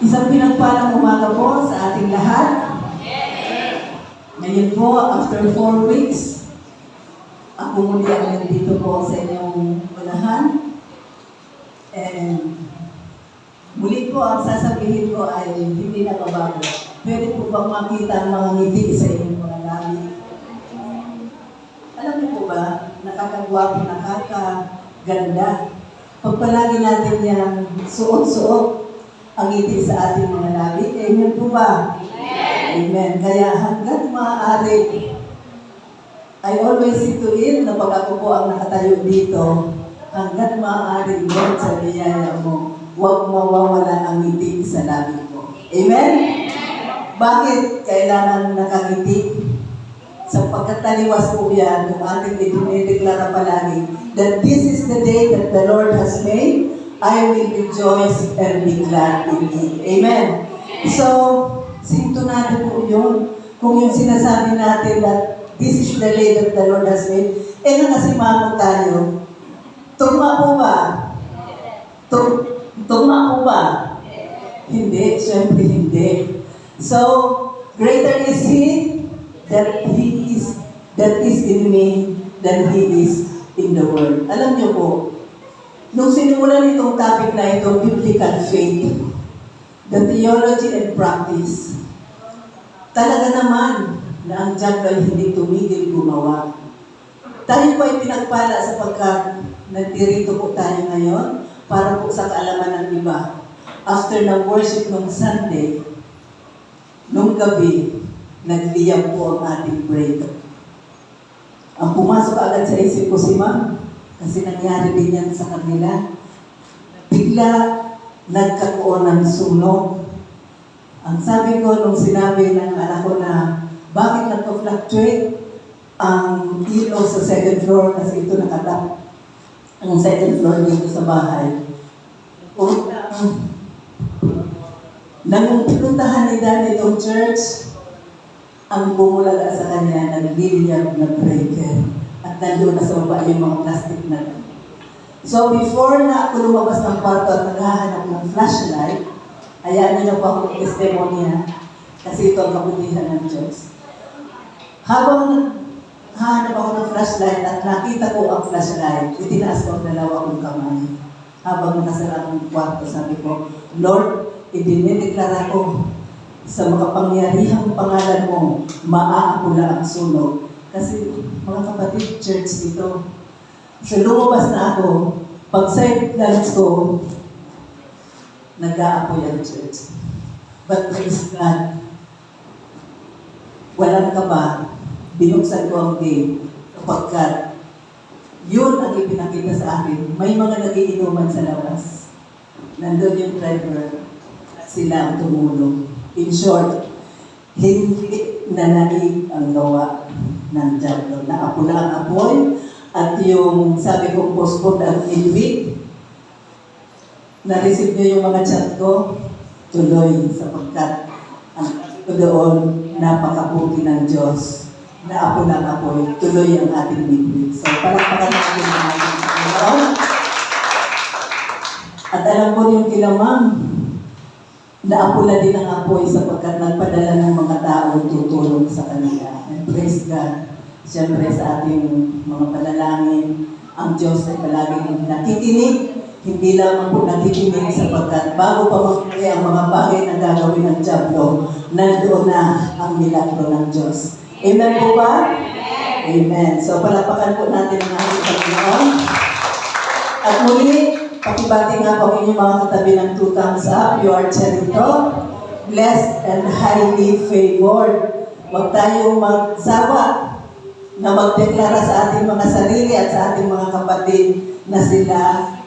Isang pinagpalang umaga po sa ating lahat. Ngayon po, after 4 weeks, ako muli ang nandito po sa inyong unahan. And muli po, ang sasabihin ko ay hindi nakabago. Pwede po bang makita ang mga ngiti sa inyong mga labi? Alam niyo po ba, nakakagwapo, nakakaganda. Pag palagi natin yung suot-suot ang ngiti sa ating mga labi, amen po ba? Amen. Kaya hanggat maaari, I always see to it na pag ako po ang nakatayo dito, hanggat maaari, Lord, sa biyaya mo, huwag mawawala ang ngiti sa labi ko. Amen? Bakit kailangan nakangiti? Sapagkat taliwas po yan, kung ating idinideklara palagi, that this is the day that the Lord has made, I will rejoice and be glad in it. Amen? So, sinto natin po yun. Kung yung sinasabi natin that this is the day that the Lord has made, nakasimamo tayo. Tugma po ba? Tugma po ba? Hindi, syempre hindi. So, greater is He that is in me than He is in the world. Alam niyo po, nung sinimulan itong topic na ito, biblical faith, the theology and practice, talaga naman na ang diablo ay hindi tumigil gumawa. Tayo po ay pinagpala sapagkat nandito po tayo ngayon para po sa kaalaman ng iba. After ng worship nung Sunday, nung gabi, nagliyab po ang ating break. Ang pumasok agad sa isip ko si Ma'am, kasi nangyari din yan sa kanila. Bigla nagkaroon ng sunog. Ang sabi ko nung sinabi ng anak ko na bakit nagpa-fluctuate ang ilaw sa second floor kasi ito nakatap ang second floor dito sa bahay. Nang pinuntahan ni Daddy itong church, ang bumulaga sa kanya, nagliliyab na breaker. At nandun na sa baba yung mga plastic na. So before na ako lumabas ng kwarto at naghahanap ng flashlight, hayaan niyo pa akong testimonya kasi ito ang kabutihan ng Diyos. Habang naghahanap ako ng flashlight at nakita ko ang flashlight, itinaas ko ang dalawa kong kamay. Habang nakasara akong kwarto, sabi ko, Lord, idinideklara ko sa makapangyarihang pangalan mo, maaapula ang sunog. Kasi mga kapatid, church dito. So lumabas na ako, pag side glance ko, nag-aapoy ang church. But praise God, walang kaba, binuksan ko ang gate, kapagkat yun ang ipinakita sa akin. May mga nagiinuman sa labas. Nandun yung driver, sila ang tumulong. In short, hindi nanaig ang gawa ng diablo. Naapula ang apoy at yung sabi kong postpone ang midweek, na-receive niyo yung mga chat ko, tuloy sapagkat ang sabi ko doon, napakabuti ng Diyos. Naapula ang apoy, tuloy ang ating midweek. So, palakpakan natin ang ating Panginoon. At alam ko yung kilamang, naapula din ang apoy sapagkat nagpadala ng mga tao tutulong sa kanila. And praise God. Siyempre sa ating mga panalangin, ang Diyos ay palaging nakikinig. Hindi lamang po nakikinig sapagkat bago pa magpuli ang mga bagay na gagawin ng diablo, nandoon na ang milagro ng Diyos. Amen po ba? Amen. So palapakan po natin ang ating Panginoon. At muli, pakibati nga po inyong mga katabi ng 2 thumbs up. You are charito, blessed and highly favored. Huwag tayong magsawa na magdeklara sa ating mga sarili at sa ating mga kapatid na sila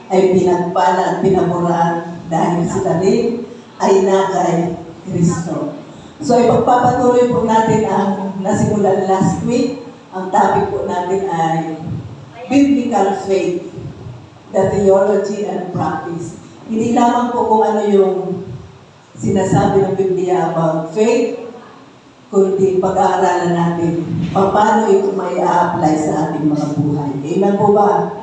ay pinagpala at pinamuraan dahil sila rin ay nakay Kristo. So ipagpapatuloy po natin ang nasimulan last week. Ang topic po natin ay biblical faith, the theology and practice. Hindi lamang po kung ano yung sinasabi ng Biblia about faith, kundi pag-aaralan natin paano ito may a-apply sa ating mga buhay. Amen po ba?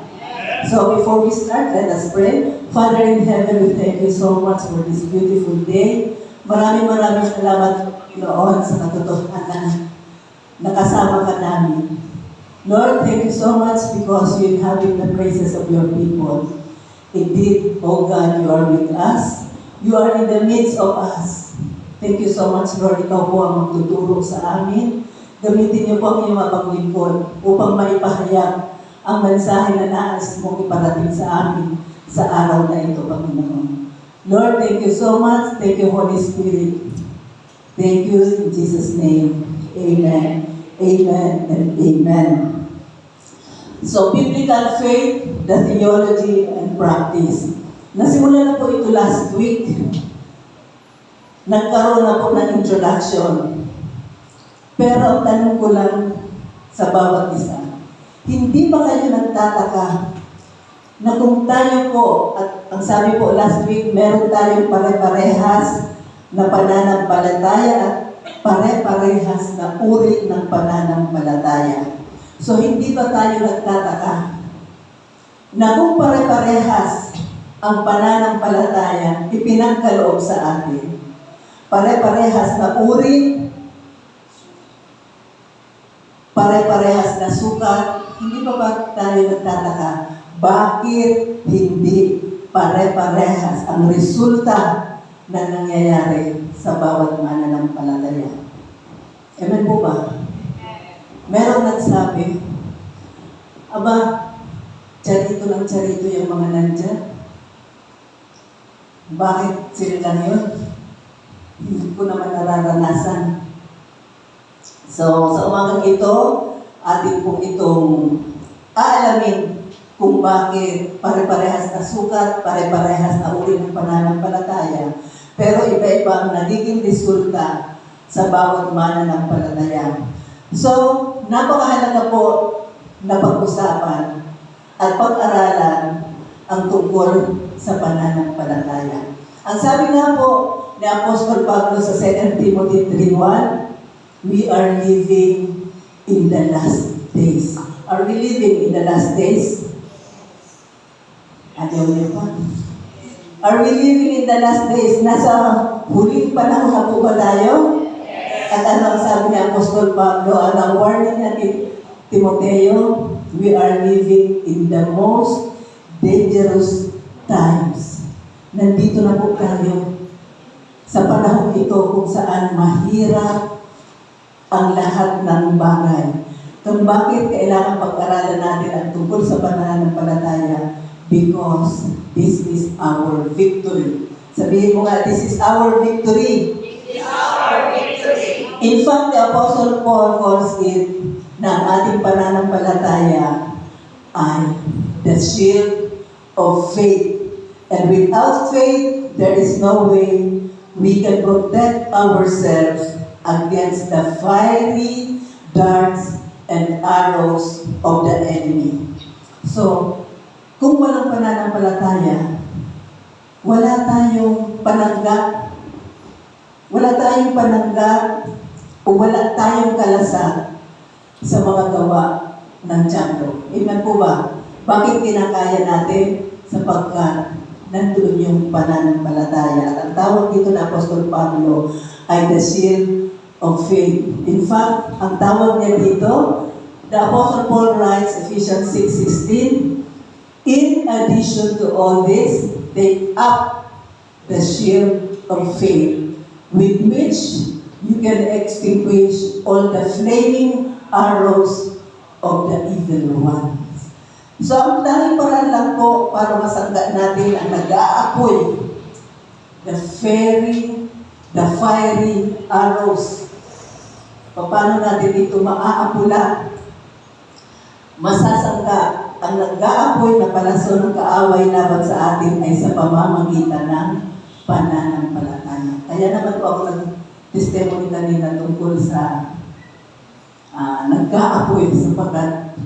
So before we start, let us pray. Father in heaven, we thank you so much for this beautiful day. Maraming salamat, Lord, sa katotohanan. Nakasama ka namin. Lord, thank you so much because you inhabit the praises of your people. Indeed, O God, you are with us. You are in the midst of us. Thank you so much, Lord. Ikaw po ang magtuturo sa amin. Gamitin niyo po ang iyong mapaglingkod upang maipahayag ang mensahe na nais mong iparating sa amin sa araw na ito, Panginoon. Lord, thank you so much. Thank you, Holy Spirit. Thank you in Jesus' name. Amen. Amen and amen. So, biblical faith, the theology, and practice. Nasimula na po ito last week. Nagkaroon na po ng introduction. Pero ang tanong ko lang sa bawat isa, hindi ba kayo nagtataka na kung tayo po, at ang sabi po last week, meron tayong pare-parehas na pananampalataya at pare-parehas na uri ng pananampalataya. So hindi ba tayo nagtataka na kung pare-parehas ang pananampalataya ipinagkaloob sa atin, pare-parehas na uri, pare-parehas na sukat, hindi ba tayo nagtataka? Bakit hindi pare-parehas ang resulta na nangyayari sa bawat mananampalataya? Amen po ba? Merong nagsabi, aba, charito ng charito yung mga nandyan. Bakit sila lang yun? Hindi ko naman nararanasan. So, sa umagang ito, ating pong itong aalamin kung bakit pare-parehas na sukat, pare-parehas na uri ng pananampalataya, pero iba-iba ang nagiging resulta sa bawat mananampalataya. So, napakahalaga po na pag-usapan at pag-aralan ang tungkol sa pananampalataya. Ang sabi nga po ni Apostol Pablo sa 2 Timothy 3:1, we are living in the last days. Are we living in the last days? Ayaw niyo pa. Are we living in the last days? Nasa huling panahon na po ba tayo? At ano ang sabi ni Apostol Pablo, ang warning na Timoteo, we are living in the most dangerous times. Nandito na po tayo sa panahon ito kung saan mahirap ang lahat ng bagay. Kung bakit kailangan pag-aralan natin ang tungkol sa pananampalataya? Because this is our victory. Sabihin mo nga, this is our victory. This is our victory. In fact, the Apostle Paul calls it na ang ating pananampalataya ay the shield of faith. And without faith, there is no way we can protect ourselves against the fiery darts and arrows of the enemy. So, kung walang pananampalataya, wala tayong panangga, o wala tayong kalasag sa mga gawa ng tiyanto. Amen po ba? Bakit kinakaya natin? Sapagkat nandoon yung pananampalataya. At ang tawag dito na Apostol Pablo ay the shield of faith. In fact, ang tawag niya dito, the Apostle Paul writes, Ephesians 6:16, in addition to all this, take up the shield of faith, with which you can extinguish all the flaming arrows of the evil one. So, ang tanging paraan lang po para masangga natin ang nag-aapoy, the fiery arrows. Paano natin ito maaapula? Masasangga ang nag-aapoy na palaso ng kaaway laban sa atin ay sa pamamagitan ng pananampalataya. Kaya naman po ako nag-testimony kanina tungkol sa nag-aapoy sapagkat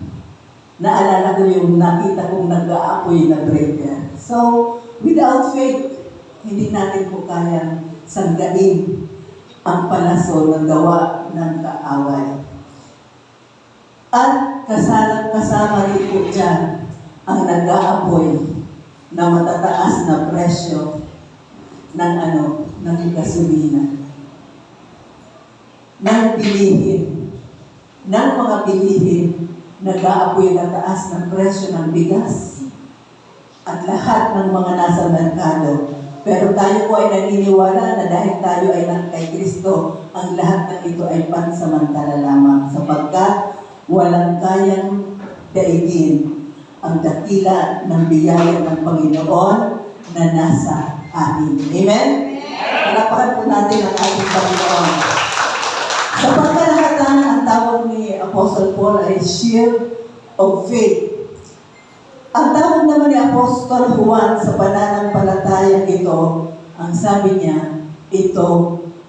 naalala ko yung nakita kong nag-aapoy na breaker. So, without faith, hindi natin po kayang sanggain ang palaso ng gawa ng kaaway. At kasama rin po dyan ang nag-aapoy na matataas na presyo ng gasolina. Ng bilihin, ng mga bilihin, nag-aapoy na taas ng presyo ng bigas at lahat ng mga nasa merkado. Pero tayo po ay naniniwala na dahil tayo ay kay Kristo, ang lahat ng ito ay pansamantala lamang sapagkat walang kayang daigin ang dakila ng biyaya ng Panginoon na nasa atin. Amen? Palapakan po natin ang ating Panginoon. Sa pagkalahatan, ang tawag ni Apostle Paul ay shield of faith. Ang tawag naman ni Apostol Juan sa pananampalatayang ito, ang sabi niya, ito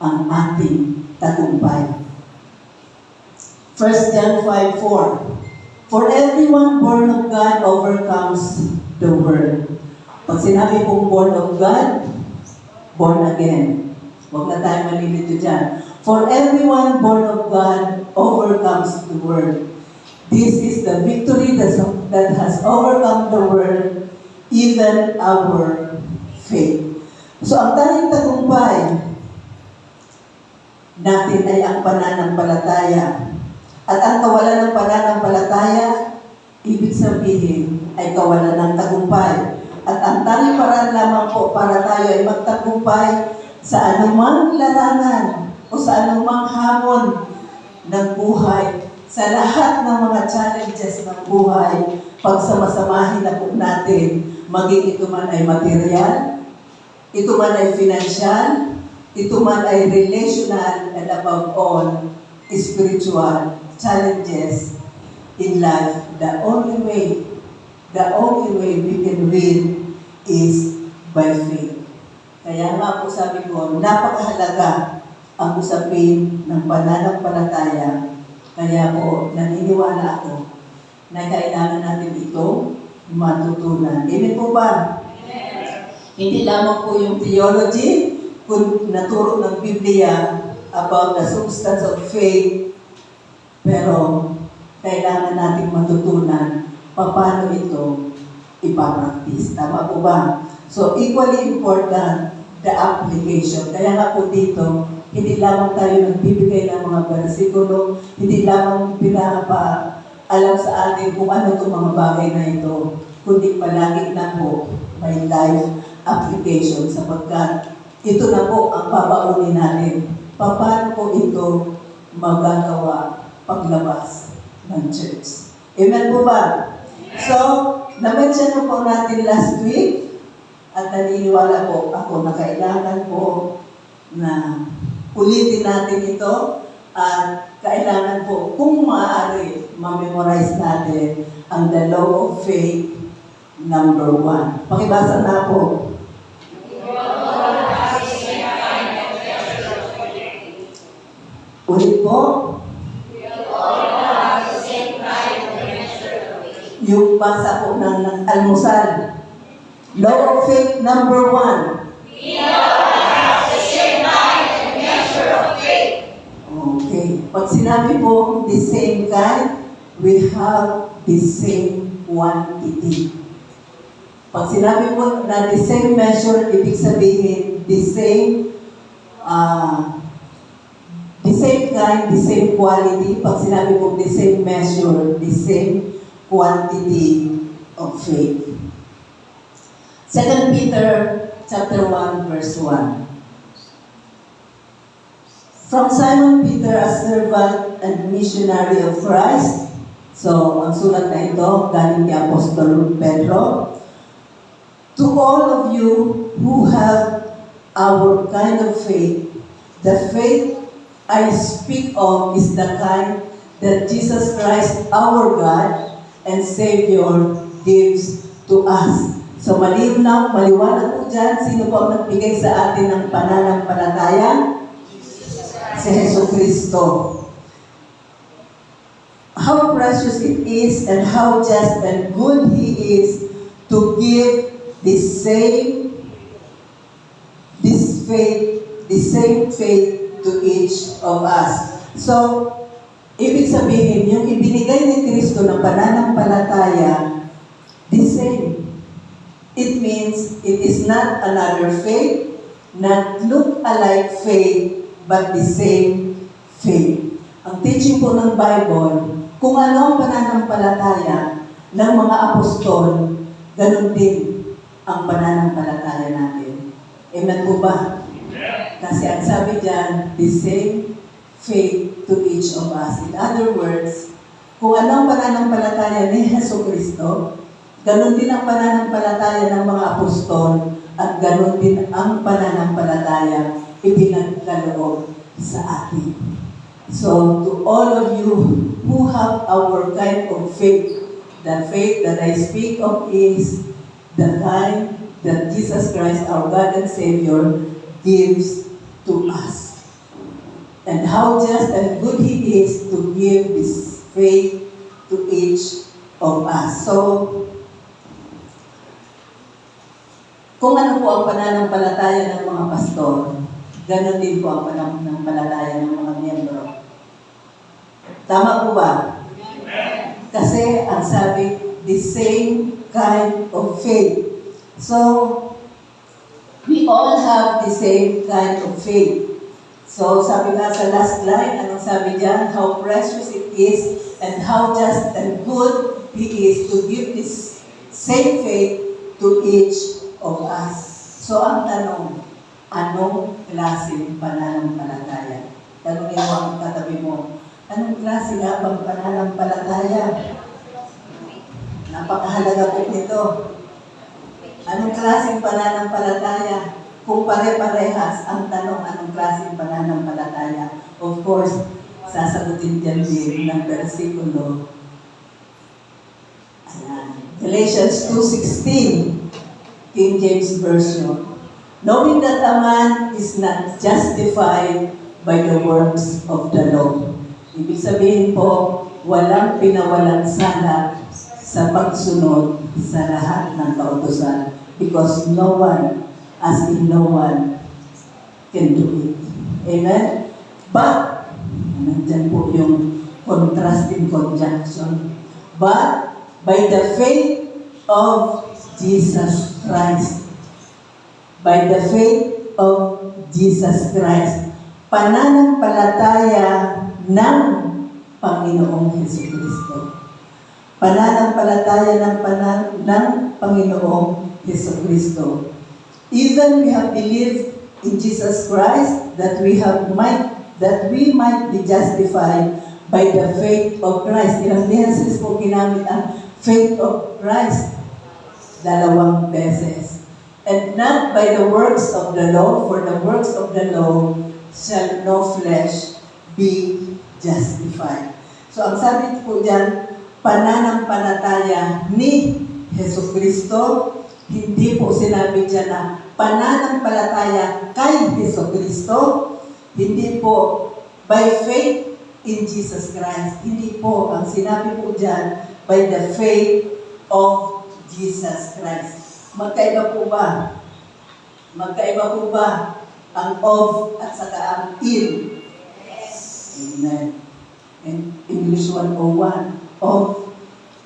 ang ating tagumpay. 1 John 5:4. For everyone born of God overcomes the world. Pag sinabi pong born of God, born again. Huwag na tayo malilito dyan. For everyone born of God overcomes the world. This is the victory that has overcome the world, even our faith. So ang tanging tagumpay natin ay ang pananampalataya. At ang kawalan ng pananampalataya, ibig sabihin ay kawalan ng tagumpay. At ang tanging paraan lamang po para tayo ay magtagumpay sa anumang larangan o sa anumang hamon ng buhay, sa lahat ng mga challenges ng buhay, pagsamasamahin na po natin, maging ito man ay material, ito man ay financial, ito man ay relational, and above all, spiritual challenges in life. The only way we can win is by faith. Kaya nga po sabi ko, napakahalaga ang usapin ng pananampalataya. Kaya po, naniniwala ako na kailangan natin ito matutunan. Amen po ba? Amen. Hindi lamang po yung theology, kung naturo ng Biblia about the substance of faith, pero kailangan natin matutunan paano ito ipapractice. Tama po ba? So, equally important, the application. Kaya nga po dito, hindi lamang tayo nagbibigay ng mga bersikulo, hindi lamang alam sa atin kung ano itong mga bagay na ito, kundi palagi na po may life application sapagkat ito na po ang babaunin natin. Paano po ito magagawa paglabas ng church? Amen po ba? So, na-mention na po natin last week at naniniwala po ako na kailangan po na ulitin natin ito at kailangan po, kung maaari, ma-memorize natin ang the law of faith number 1. Pakibasa na po. Ulit po. Yung basa po ng almusal. Law of faith number 1. Okay. Pag sinabi po the same kind, we have the same quantity. Pag sinabi po na the same measure, ibig sabihin the same kind, the same quality. Pag sinabi po the same measure, the same quantity of faith. 2 Peter chapter 1 verse 1. From Simon Peter, a servant and missionary of Christ. So, ang sulat na ito, galing kay Apostol Pedro. To all of you who have our kind of faith, the faith I speak of is the kind that Jesus Christ, our God and Savior, gives to us. So, maliwanag po dyan, sino po ang nagbigay sa atin ng pananampalataya? Si Jesu Cristo. How precious it is and how just and good He is to give the same faith to each of us. So, ibig sabihin, yung ibinigay ni Kristo ng pananampalataya, the same. It means it is not another faith, not look-alike faith, but the same faith. Ang teaching po ng Bible, kung ano ang pananampalataya ng mga apostol, ganun din ang pananampalataya natin. Amen po ba? Kasi ang sabi diyan, the same faith to each of us. In other words, kung ano ang pananampalataya ni Jesucristo, ganun din ang pananampalataya ng mga apostol at ganun din ang pananampalataya ipinagkaloob sa atin. So, to all of you who have our kind of faith, the faith that I speak of is the kind that Jesus Christ, our God and Savior, gives to us. And how just and good He is to give this faith to each of us. So, kung ano po ang pananampalataya ng mga pastor, ganon din po ang pananampalataya ng mga miyembro. Tama po ba? Kasi ang sabi, the same kind of faith. So, we all have the same kind of faith. So, sabi nga sa last line, anong sabi diyan? How precious it is and how just and good He is to give this same faith to each of us. So, ang tanong, anong klaseng pananampalataya? Tanongin mo ang katabi mo, anong klase nga bang pananampalataya? Napakahalaga po nito. Anong klaseng pananampalataya? Kung pare-parehas, ang tanong, anong klaseng pananampalataya? Of course, sasagutin dyan din ng versikulo. Galatians 2:16, King James Version. Knowing that a man is not justified by the works of the law. Ibig sabihin po, walang pinawalang sala sa pagsunod sa lahat ng kautusan because no one, as in no one, can do it. Amen? But, nandyan po yung contrasting conjunction. But, by the faith of Jesus Christ, by the faith of Jesus Christ, pananampalataya ng Panginoong Jesucristo. Pananampalataya ng Panginoong Jesucristo. Even we have believed in Jesus Christ that we might be justified by the faith of Christ. Ilang beses po ginamit ang faith of Christ? 2 beses. And not by the works of the law, for the works of the law shall no flesh be justified. So ang sabi po dyan, pananampalataya ni Jesucristo, hindi po sinabi dyan na pananampalataya kay Jesucristo, hindi po by faith in Jesus Christ. Hindi po, ang sinabi po dyan, by the faith of Jesus Christ. Magkaiba po ba? Magkaiba po ba ang of at saka ang in? Amen. In English 101, of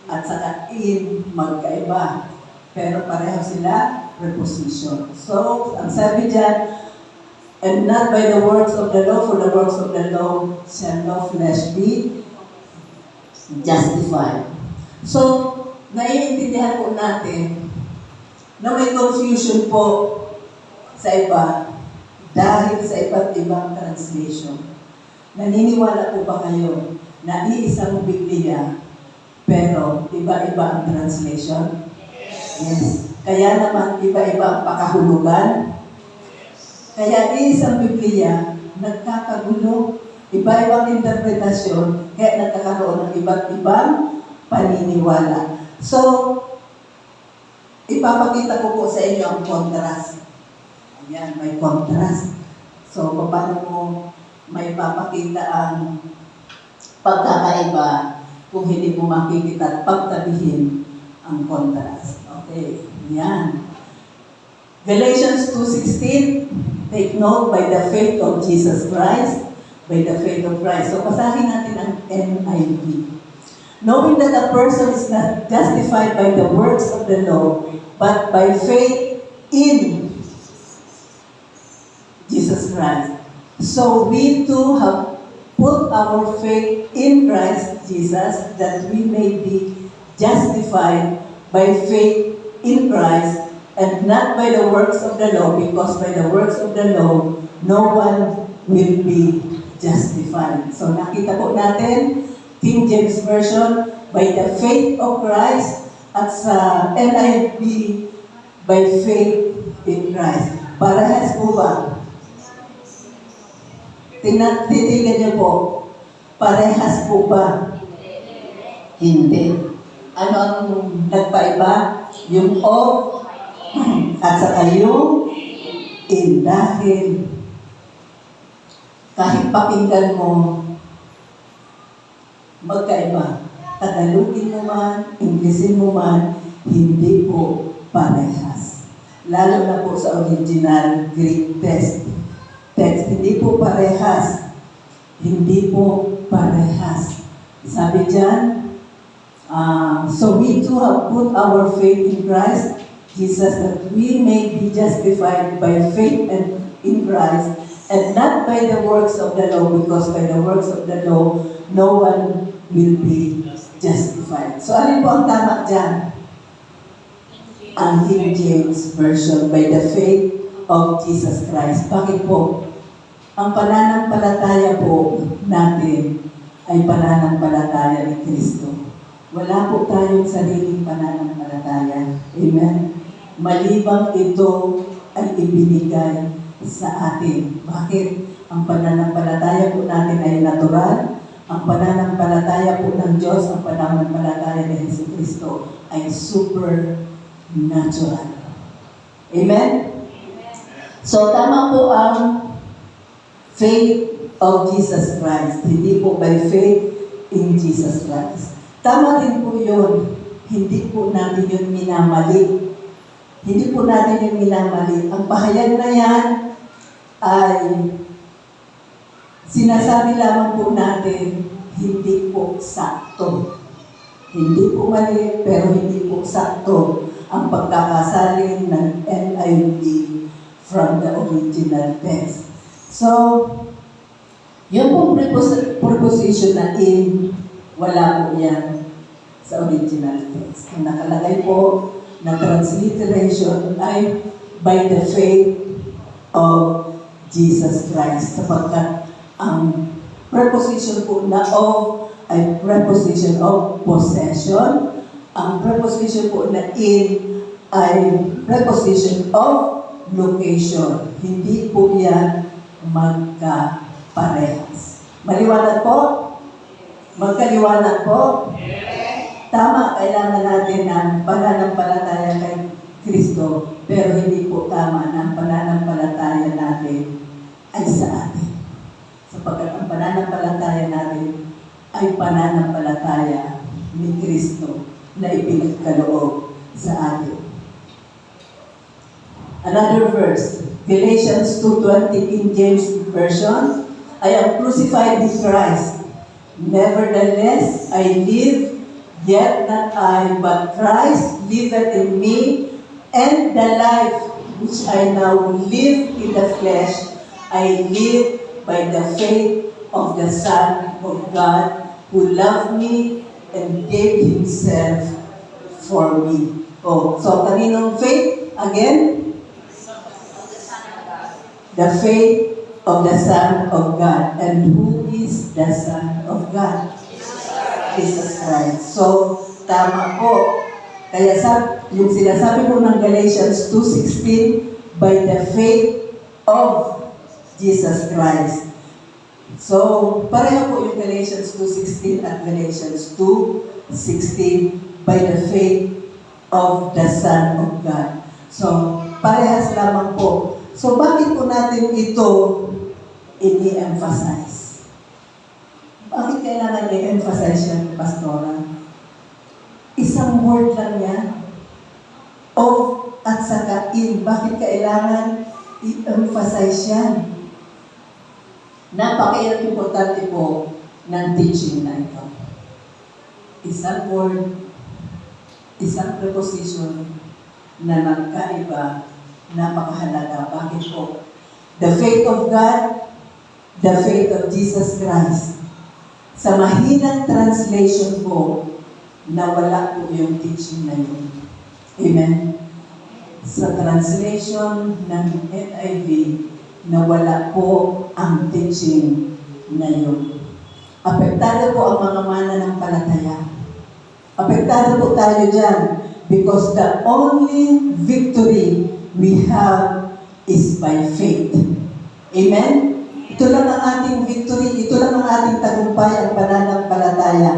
at saka in, magkaiba. Pero pareho sila, preposition. So, ang sabi dyan, and not by the works of the law, for the works of the law shall no flesh be justified. So, naiintindihan po natin na may confusion po sa iba dahil sa iba't ibang translation. Naniniwala po ba kayo na iisang Biblia pero iba-iba ang translation? Yes. Kaya naman iba-iba ang pakahulugan. Kaya iisang Biblia nagkakagulo, iba-ibang interpretasyon, kaya nagkakaroon ng iba't ibang paniniwala. So, ipapakita ko po sa inyo ang contrast. Ayan, may contrast. So, paano mo may papakita ang pagkakaiba kung hindi mo makikita at pagtabihin ang contrast. Okay, yan. Galatians 2:16, take note, by the faith of Jesus Christ, by the faith of Christ. So, basahin natin ang NIV. knowing that a person is not justified by the works of the law, but by faith in Jesus Christ. So we too have put our faith in Christ Jesus, that we may be justified by faith in Christ and not by the works of the law, because by the works of the law, no one will be justified. So nakita po natin, King James Version, by the faith of Christ, at sa NIV, by faith in Christ. Parehas po ba? Titigan niyo po, parehas po ba? Hindi. Ano ang nagpaiba? Yung of at saka yung in. Dahil kahit pakinggan mo, magkaiba. Tagalogin mo man, Inglesin mo man, hindi po parehas. Lalo na po sa original Greek text, hindi po parehas. Hindi po parehas. Sabi dyan, so we too have put our faith in Christ Jesus, that we may be justified by faith and in Christ, and not by the works of the law, because by the works of the law, no one will be justified. So alin po ang tama dyan? Ang King James Version, by the faith of Jesus Christ. Bakit po? Ang pananampalataya po natin ay pananampalataya ni Kristo. Wala po tayong sariling pananampalataya. Amen? Malibang ito ay ibinigay sa atin. Bakit? Ang pananampalataya po natin ay natural. Ang pananampalataya po ng Diyos, ang pananampalataya ni Jesucristo ay supernatural. Amen? So, tama po ang faith of Jesus Christ. Hindi po by faith in Jesus Christ. Tama din po yun. Hindi po natin yun minamali. Hindi po natin yun minamali. Ang pahayag na yan ay sinasabi lamang po natin, hindi po sakto. Hindi po mali, pero hindi po sakto ang pagkakasalin ng NIV from the original text. So, yung pong preposition na in, wala po yan sa original text. Ang nakalagay po na transliteration ay by the faith of Jesus Christ. Sapagkat ang preposition po na of ay preposition of possession. Ang preposition po na in ay preposition of location. Hindi po yan magkaparehas. Maliwanag po? Magkaliwanag po? Tama, kailangan natin ng pananampalataya kay Kristo, pero hindi po tama na ang pananampalataya natin ay sa atin. Sapagkat ang pananampalataya natin ay pananampalataya ni Kristo na ipinagkaloob sa atin. Another verse, Galatians 2:20, King James Version, I am crucified with Christ. Nevertheless, I live, yet not I, but Christ liveth in me, and the life which I now live in the flesh, I live by the faith of the Son of God, who loved me and gave Himself for me. Oh, so kaninong faith? Again? The faith of the Son of God. And who is the Son of God? Jesus Christ. So, tama po. Kaya yung sinasabi po ng Galatians 2:16, by the faith of Jesus Christ. So, pareho po yung Galatians 2:16 at Galatians 2:16, by the faith of the Son of God. So, parehas lamang po. So, bakit po natin ito ini-emphasize? Bakit kailangan i-emphasize yan, Pastora? Isang word lang yan. Of at saka in. Bakit kailangan i-emphasize yan? Napaka-importante po ng teaching na ito. isang word, isang preposition na nagkaiba, napakahalaga. Bakit po? The faith of God, the faith of Jesus Christ. Sa mahinang translation po, nawala po yung teaching na yun. Amen? Sa translation ng NIV, nawala po ang teaching na yun. Apektado po ang mga mananampalataya. Apektado po tayo dyan because the only victory we have is by faith. Amen? Ito lang ang ating victory, ito lang ang ating tagumpay, ang pananampalataya.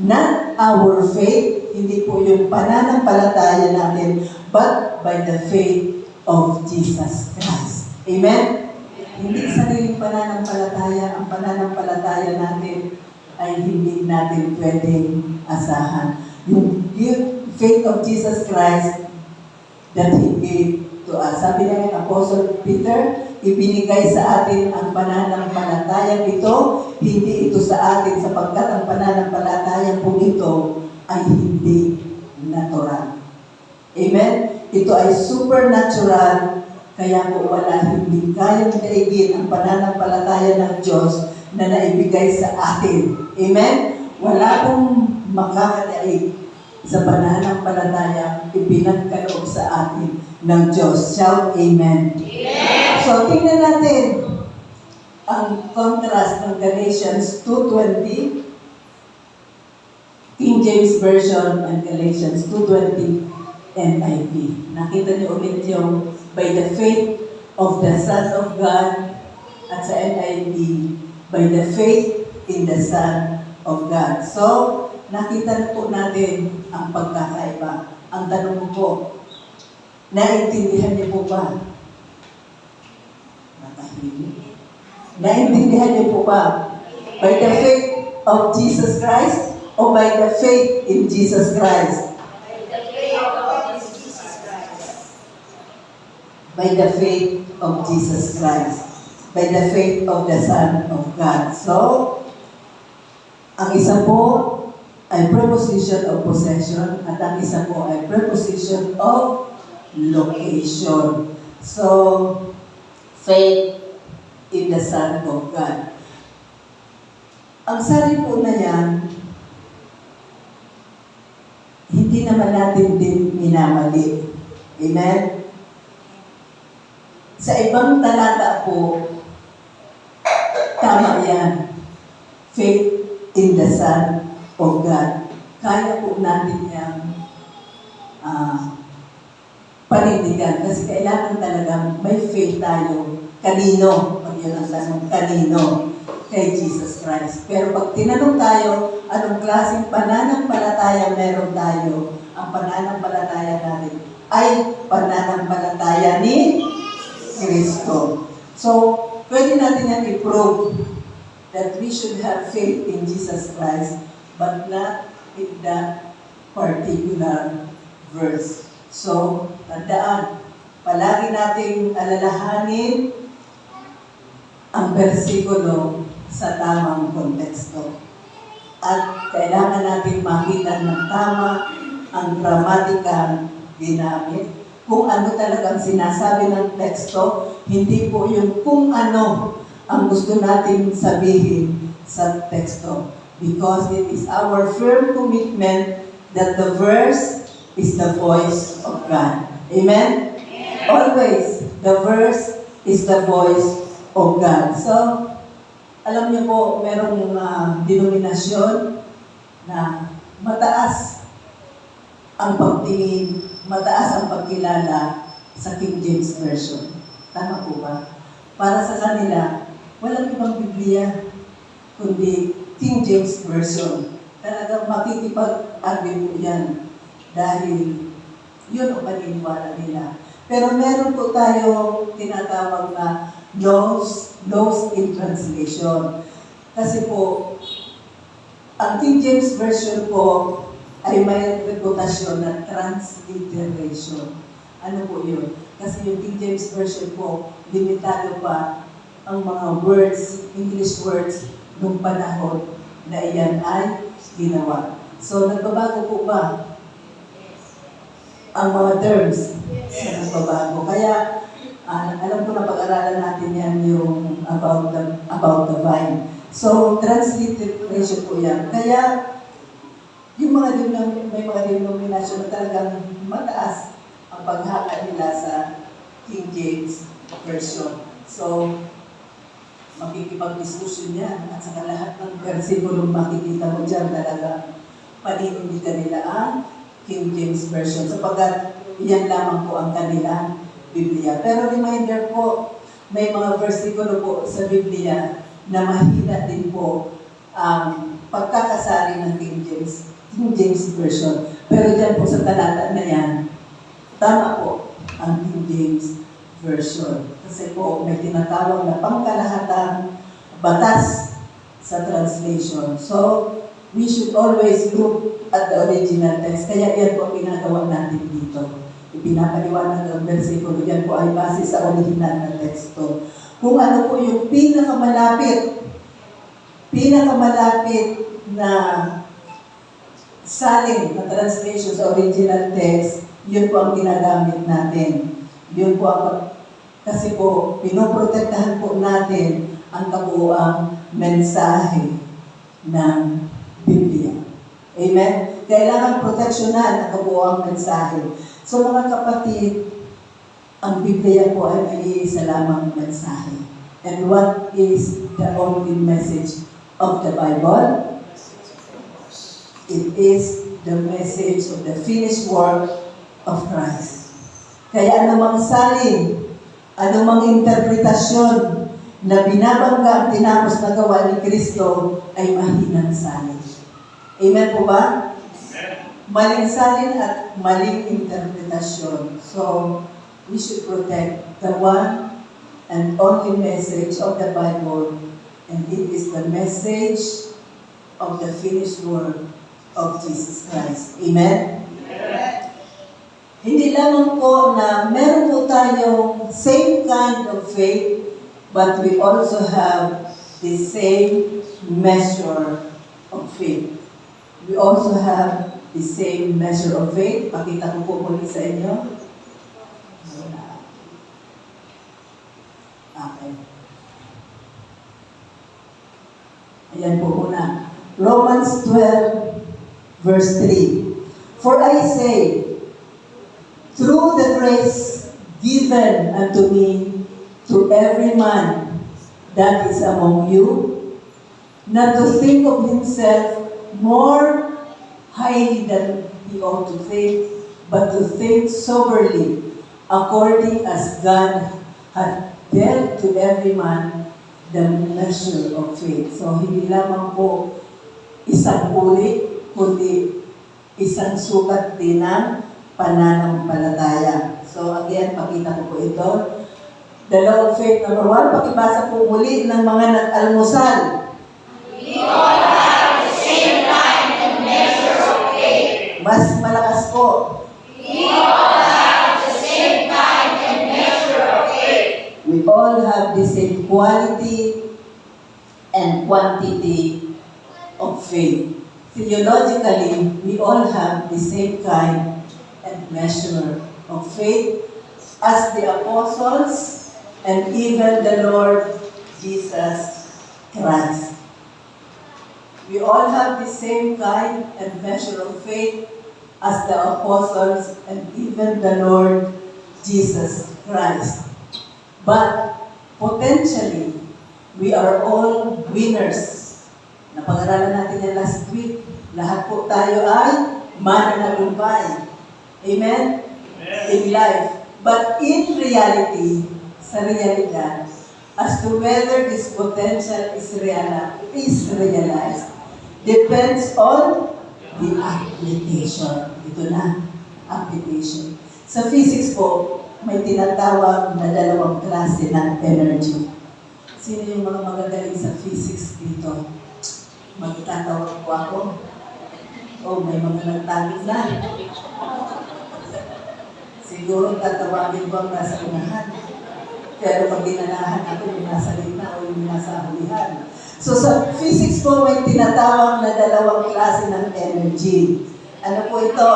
Not our faith, hindi po yung pananampalataya natin, but by the faith of Jesus Christ. Amen? Hindi sariling pananampalataya, ang pananampalataya natin ay hindi natin pwedeng asahan. Yung faith of Jesus Christ that He gave to us. Sabi ng Apostle Peter, ibinigay sa atin ang pananampalataya ito, hindi ito sa atin sapagkat ang pananampalataya po ito ay hindi natural. Amen? Ito ay supernatural, kaya po hindi kayang daigin ang pananampalataya ng Diyos na naibigay sa atin. Amen? Wala pong makakadaig sa pananampalataya ipinagkaloob sa atin ng Diyos. Shout Amen. Amen. So, tingnan natin ang contrast ng Galatians 2:20, King James Version, and Galatians 2:20 NIV. Nakita niyo ulit yung by the faith of the Son of God, at sa NIV, by the faith in the Son of God. So, nakita po natin ang pagkakaiba. Ang tanong ko po, naintindihan niyo po ba? Naintindihan niyo po ba? By the faith of Jesus Christ o by the faith in Jesus Christ? By the faith of Jesus Christ. By the faith of the Son of God. So, ang isa po ay preposition of possession at ang isa po ay preposition of location. So, faith in the Son of God. Ang sari po na yan, hindi naman natin din minamali. Amen? Sa ibang talata po, tama yan. Faith in the Son of God. Kaya po natin yung panindigan. Kasi kailangan talagang may faith tayo. Kanino? Pag yun ang tanong, kanino? Kay Jesus Christ. Pero pag tinanong tayo, anong klaseng pananampalataya meron tayo? Ang pananampalataya natin ay pananampalataya ni Kristo. So, pwede natin yan i-prove that we should have faith in Jesus Christ, but not in that particular verse. So, tandaan, palagi nating alalahanin ang bersikulo sa tamang konteksto. At kailangan natin makita ng tama ang gramatikang ginamit. Kung ano talagang sinasabi ng teksto, hindi po yung kung ano ang gusto natin sabihin sa teksto. Because it is our firm commitment that the verse is the voice of God. Amen? Always, the verse is the voice of God. So, alam niyo po, merong denominasyon na mataas ang pagtingin, mataas ang pagkilala sa King James Version. Tama po ba? Para sa kanila, walang ibang Biblia, kundi King James Version. Talagang makikipag-argue po yan dahil yun ang paniniwala nila. Pero meron po tayo tinatawag na laws in translation. Kasi po, ang King James Version po ay may reputasyon na transliteration. Ano po yun? Kasi yung King James Version po, limitado pa ang mga words, English words, nung panahon na iyan ay ginawa. So, nagbabago po ba ang mga terms? Nagbabago. Kaya, alam ko na pag-aralan natin yan yung about the vine. So, transliteration po yan. Kaya, yung may mga denomination na talagang mataas ang paghaka nila sa King James Version. So, makikipag-discussion yan at saka lahat ng versikulong makikita mo dyan talaga paninindigan nila ang King James Version sapagkat yan lamang po ang kanilang Biblia. Pero reminder po, may mga versikulo po sa Biblia na mahina din po ang pagkakasari ng King James Version. Pero dyan po sa talata na yan, tama po ang King James Version. Kasi po may tinatawag na pangkalahatang batas sa translation. So, we should always look at the original text. Kaya yan po ang ginagawa natin dito. Ipinapaliwanag ang versikulo. Yan po ay base sa original na teksto. Kung ano po yung pinakamalapit na salin na translation sa original text, yun po ang ginagamit natin. Yun po ang, kasi po, pinoprotektahan po natin ang kabuuang mensahe ng Biblia. Amen? Kailangan proteksyonan ang kabuuang mensahe. So mga kapatid, ang Biblia po ay may iisa lamang mensahe. And what is the only message of the Bible? It is the message of the finished work of Christ. Kaya anumang salin, anumang interpretasyon na binabangga ang tinapos na gawa ni Kristo ay mahinang salin. Amen po ba? Maling salin at maling interpretasyon. So, we should protect the one and only message of the Bible, and it is the message of the finished work of Jesus Christ. Amen? Amen. Hindi lamang po na meron po tayong same kind of faith, but we also have the same measure of faith. We also have the same measure of faith. Pakita ko po muli sa inyo. Okay. Ayan po muna. Romans 12, verse 3. For I say, through the grace given unto me, to every man that is among you, not to think of himself more highly than he ought to think, but to think soberly, according as God hath dealt to every man the measure of faith. So, hindi lamang po isang uri, kundi isang sukat din ng pananampalataya. So, again, pakita ko po ito. The law of faith, number 1, pakibasa po muli ng mga nag-almusal. We all have the same kind and measure of faith. Mas malakas po. We all have the same kind and measure of faith. We all have the same quality and quantity of faith. Theologically, we all have the same kind and measure of faith as the apostles and even the Lord Jesus Christ. We all have the same kind and measure of faith as the apostles and even the Lord Jesus Christ. But potentially, we are all winners. Napag-aralan natin yan last week. Lahat po tayo ay mananagumpay. Amen? In life. But in reality, sa realidad, as to whether this potential is realized, depends on the application. Ito na, application. Sa physics po, may tinatawag na dalawang klase ng energy. Sino yung mga magagaling sa physics dito? Magtatawag po ako. Oh, may mga nagtagit na. Siguro tatawagin ko ang nasa unahan. Pero pag dinanahan ako, yung nasa gitna o yung nasa hulihan. So sa physics, physics po may tinatawag na dalawang klase ng energy. Ano po ito?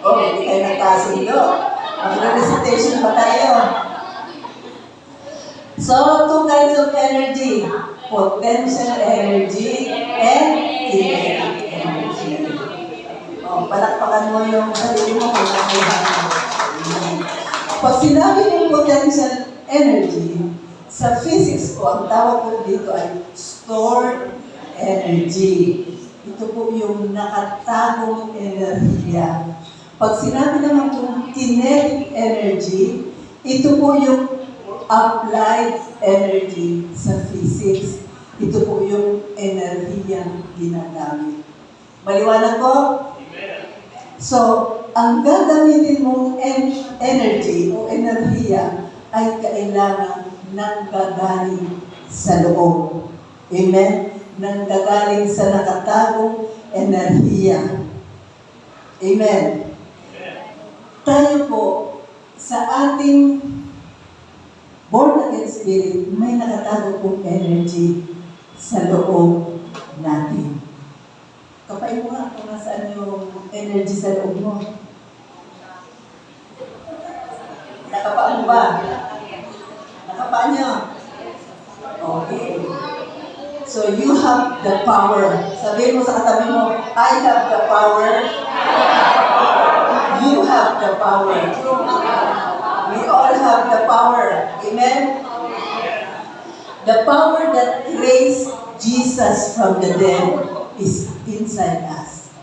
Oh, hindi kayo nagkasundo. Mag-recitation pa tayo. So, two kinds of energy. Potential energy and kinetic energy. Oh, palakpakan mo yung sarili mo kung nakuha mo. Pag sinabi ng potential energy, sa physics po, ang tawag ko dito ay stored energy. Ito po yung nakatagong enerhiya. Pag sinabi naman po kinetic energy, ito po yung applied energy sa physics. Ito po yung enerhiyang ginagamit. Maliwanag po? So, ang gagamitin mong energy o enerhiya ay kailangan nanggagaling sa loob. Amen? Nanggagaling sa nakatagong enerhiya. Amen? Tayo po, sa ating born-again spirit, may nakatago pong energy sa loob natin. Kapain mo nga kung nasaan yung energy sa loob mo. Nakapaan mo ba? Nakapaan niyo? Okay. So you have the power. Sabihin mo sa katabi mo, I have the power. You have the power. We all have the power. Amen? The power that raised Jesus from the dead is inside us.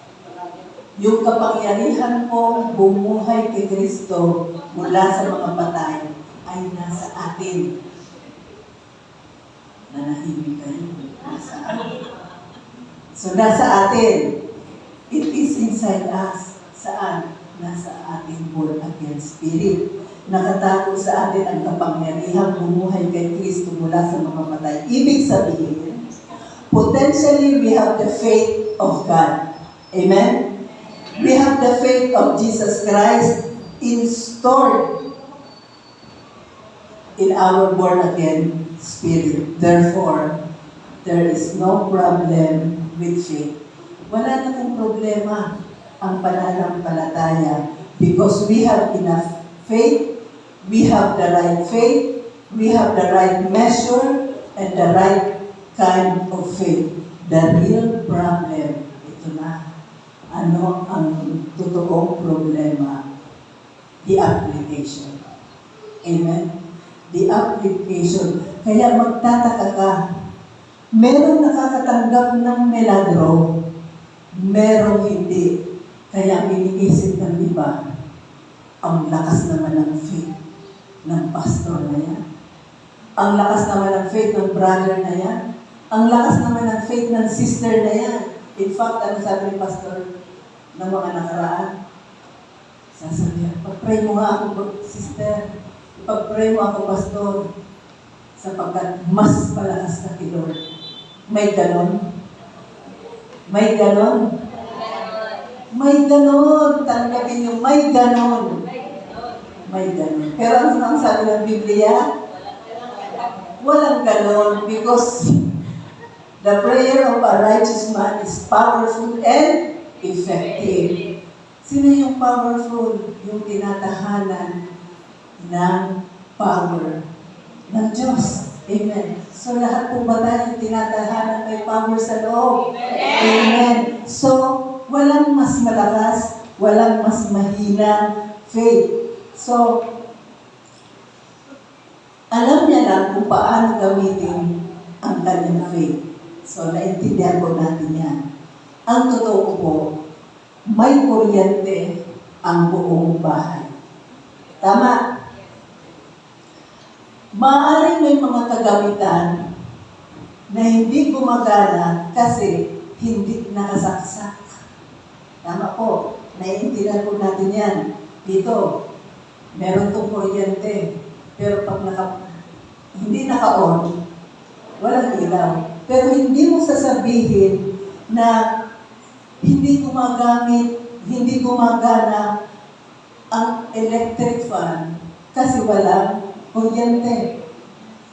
Yung kapangyarihan pong bumuhay kay Kristo mula sa mga patay ay nasa atin. Nanahimik kayo. Nasa atin. So, nasa atin. It is inside us. Saan? Nasa ating born-again spirit. Nakatago sa atin ang kapangyarihang bumuhay kay Kristo mula sa mga patay. Ibig sabihin, potentially we have the faith of God. Amen? We have the faith of Jesus Christ installed in our born-again spirit. Therefore, there is no problem with faith. Wala na pong problema ang pananampalataya because we have enough faith, we have the right faith, we have the right measure, and the right kind of faith. The real problem, ito na. Ano ang totoong problema? The application. Amen? The application. Kaya magtataka ka, merong nakakatanggap ng milagro, merong hindi. Kaya iniisip ng iba, ang lakas naman ng faith ng pastor na yan. Ang lakas naman ng faith ng brother na yan. Ang lakas naman ng faith ng sister na yan. In fact, ano sabi ni pastor ng mga nakaraan? Sasabihan, pag-pray mo nga ako, sister. Pag-pray mo ako, pastor. Sapagkat mas malakas na kay Lord. May ganon? May ganon? May ganon. Tanggapin yung may ganon. May ganon. Pero ano ang sabi ng Biblia? Walang ganon because the prayer of a righteous man is powerful and effective. Sino yung powerful? Yung tinatahanan ng power ng Diyos. Amen. So lahat po ba tayo tinatahanan may power sa loob? Amen. So, walang mas malakas, walang mas mahina faith. So, alam niya lang kung paano gamitin ang kanyang faith. So, naintindihan po natin yan. Ang totoo po, may kuryente ang buong bahay. Tama? Maaaring may mga kagamitan na hindi gumagana kasi hindi nakasaksak. Tama po. Naiintindihan po natin yan. Dito, meron itong kuryente. Pero pag hindi naka-on, walang ilaw. Pero hindi mo sasabihin na hindi gumagana ang electric fan kasi walang kuryente.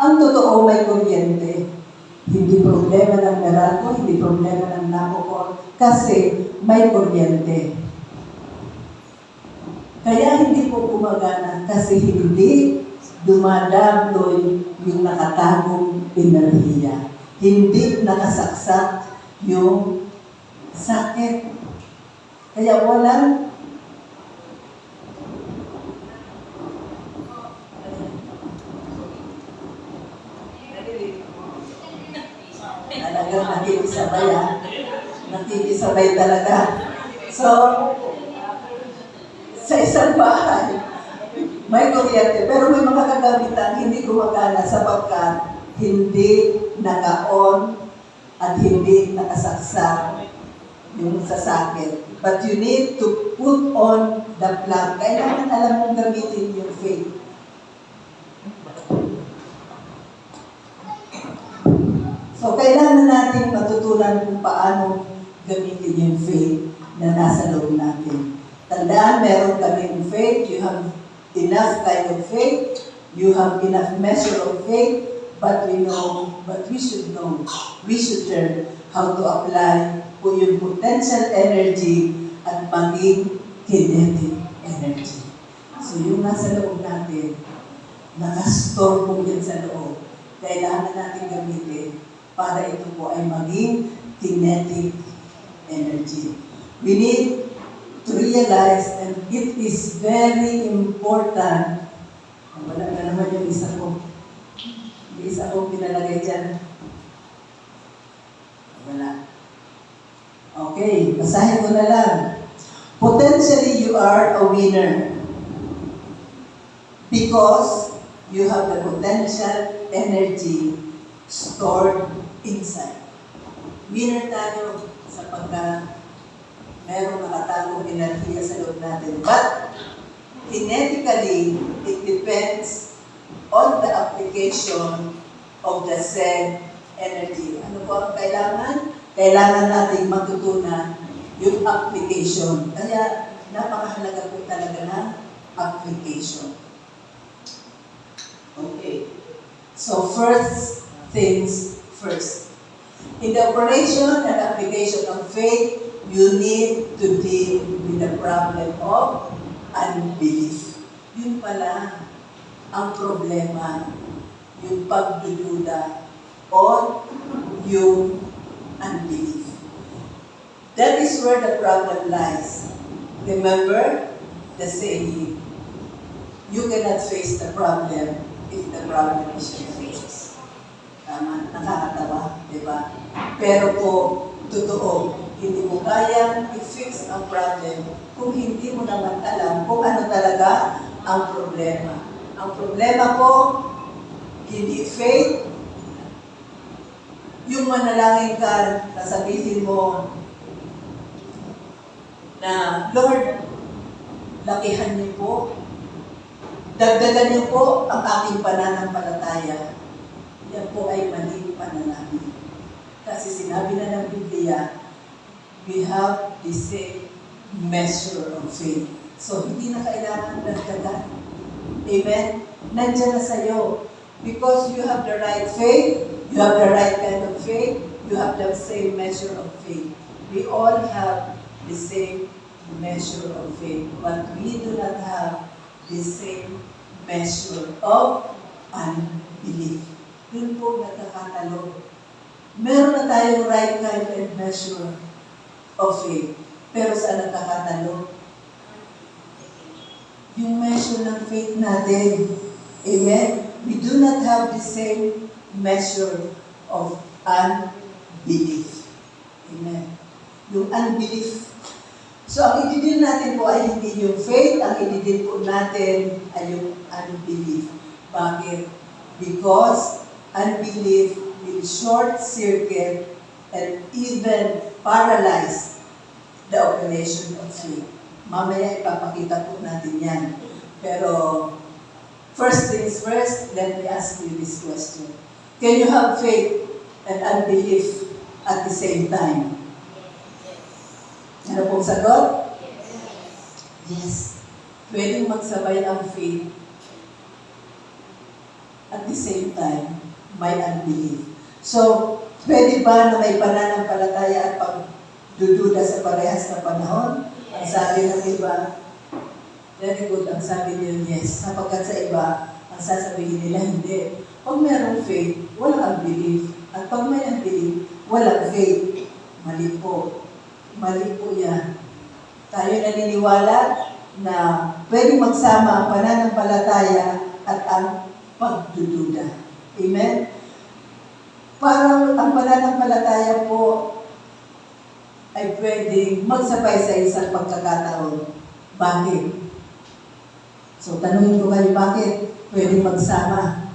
Ang totoo may kuryente. Hindi problema ng Meralco, hindi problema ng Napocor, kasi may kuryente. Kaya hindi po gumagana kasi hindi dumadaloy yung nakatagong enerhiya. Hindi nakasaksak yung sakit. Kaya walang talagang nakikisabay nakikisabay talaga. So, sa isang bahay, may kuryente, pero may mga kagamitan hindi gumagana sapagkat hindi naka-on at hindi nakasaksak yung sasakit. But you need to put on the plug. Kailangan alam mong gamitin yung faith. So, kailangan natin matutunan kung paano gamitin yung faith na nasa loob natin. Tandaan, meron kaming faith, you have enough kind of faith, you have enough measure of faith, but we should know, we should learn how to apply po yung potential energy at maging kinetic energy. So yung nasa loob natin, nakastore po yan sa loob, kailangan natin gamitin para ito po ay maging kinetic energy. We need to realize, and it is very important, wala na naman yung isa ko. Yung isa ko pinalagay dyan. Wala. Okay, basahin ko na lang. Potentially, you are a winner because you have the potential energy stored inside. Winner tayo sapagkat merong nakatagong enerhiya sa loob natin. But, kinetically, it depends on the application of the said energy. Ano po ang kailangan? Kailangan nating matutunan yung application. Kaya, napakahalaga po talaga ng application. Okay. So, first things first. In the operation and application of faith, you need to deal with the problem of unbelief. Yun pala ang problema, yung pagdududa o yung unbelief. That is where the problem lies. Remember the saying, you cannot face the problem if the problem is your face. Tama, nakakatawa, di ba? Pero po, totoo, hindi mo kayang i-fix ang problem kung hindi mo naman alam kung ano talaga ang problema. Ang problema po, hindi faith, yung manalangin ka, sasabihin mo na, Lord, lakihan niyo po, dagdagan niyo po ang aking pananampalataya. Yan po ay maling panalangin. Kasi sinabi na ng Biblia, we have the same measure of faith. So, hindi na kailangan dagdagan. Amen? Nandiyan na sa'yo. Because you have the right faith, you have the right kind of faith, you have the same measure of faith. We all have the same measure of faith, but we do not have the same measure of unbelief. Yun po nagkakatalo. Meron na tayong right kind and measure of faith. Pero saan nagkakatalo? Yung measure ng faith natin. Amen? We do not have the same measure of unbelief. Amen? Yung unbelief. So, ang ididil natin po ay hindi yung faith, ang ididil po natin ay yung unbelief. Bakit? Because unbelief will short-circuit and even paralyze the operation of faith. Mamaya ipapakita po natin yan. Pero, first things first, let me ask you this question. Can you have faith and unbelief at the same time? Ano pong sagot? Yes. Pwedeng magsabay ang faith at the same time, may unbelief. So, pwede ba na may pananampalataya at pagdududa sa parehas na panahon? Ang sabi ng iba, very good, ang sabi niyo, yes. Sapagkat sa iba, ang sasabihin nila, hindi. Pag mayroong faith, walang unbelief. At pag may unbelief, walang faith. Mali po. Mali po yan. Tayo naniniwala na pwede magsama ang pananampalataya at ang pagdududa. Amen? Parang ang pananampalataya po ay pwedeng magsabay sa isang pagkakataon. Bakit? So, tanungin ko kayo, bakit pwedeng magsama?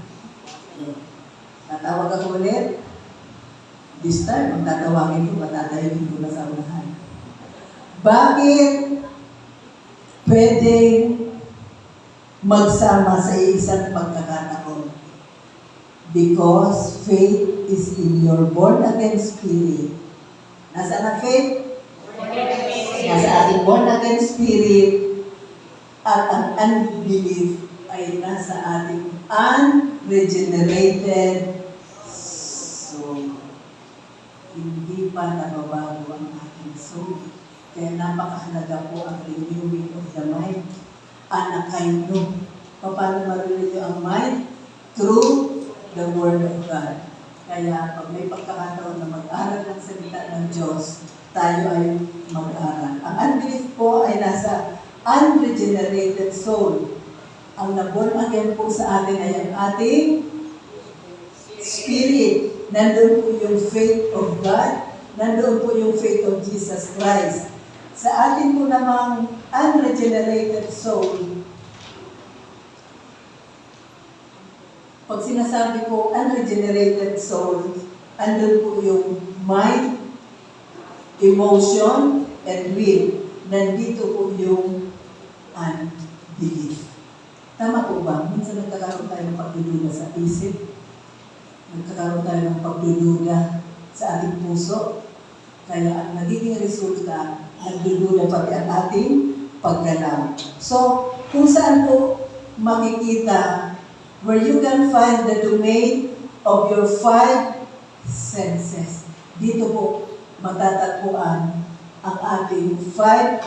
Tatawag ako ulit. This time, ang tatawagin ko, matatayagin ko na sa unahan. Bakit pwedeng magsama sa isang pagkakataon? Because faith is in your born-again spirit. Nasaan ang faith? Nasa ating born-again spirit. At ang unbelief ay nasa ating unregenerated soul. Hindi pa nababago ang ating soul. Kaya napakahalaga po ang renewing of the mind. Anak kayo. Paano marunin ang mind? Through the Word of God. Kaya pag may pagkakataon na mag-aral ng salita ng Diyos, tayo ay mag-aral. Ang unbelief po ay nasa unregenerated soul. Ang na-born again po sa atin ay ang ating spirit. Nandun po yung faith of God. Nandun po yung faith of Jesus Christ. Sa atin po namang unregenerated soul, pag sinasabi ko unregenerated soul, andun po yung mind, emotion, and will. Nandito po yung unbelief. Tama po ba? Minsan nagkakaroon tayo ng pagdududa sa isip. Nagkakaroon tayo ng pagdududa sa ating puso. Kaya ang nagiging resulta, nagdududa pati ang ating paggalaw. So, kung saan po makikita where you can find the domain of your 5 senses. Dito po matatagpuan ang ating 5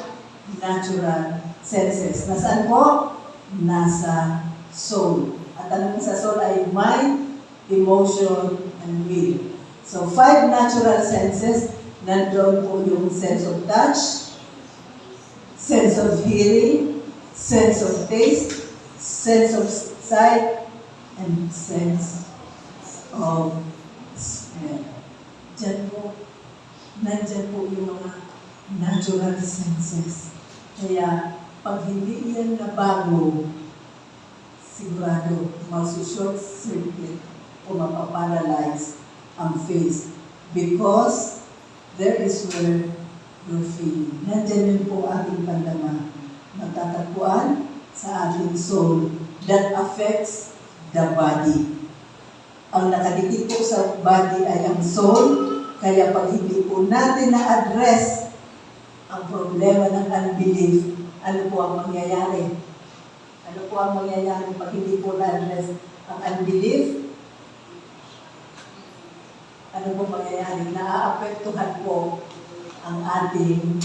natural senses. Nasaan po? Nasa soul. At ang sa soul ay mind, emotion, and will. So, 5 natural senses. Nandoon po yung sense of touch, sense of hearing, sense of taste, sense of sight, and sense of smell. Diyan po, nandyan po yung mga natural senses. Kaya, pag hindi yan na bago, sigurado, masusort circuit o mapaparalyze ang face. Because there is where you're feeling. Nandyan yun po ating pandama. Matatagpuan sa ating soul that affects the body. Ang nakadikit po sa body ay ang soul, kaya pag hindi po natin na-address ang problema ng unbelief, ano po ang mangyayari? Ano po ang mangyayari pag hindi po na-address ang unbelief? Ano po mangyayari? Naaapektuhan po ang ating,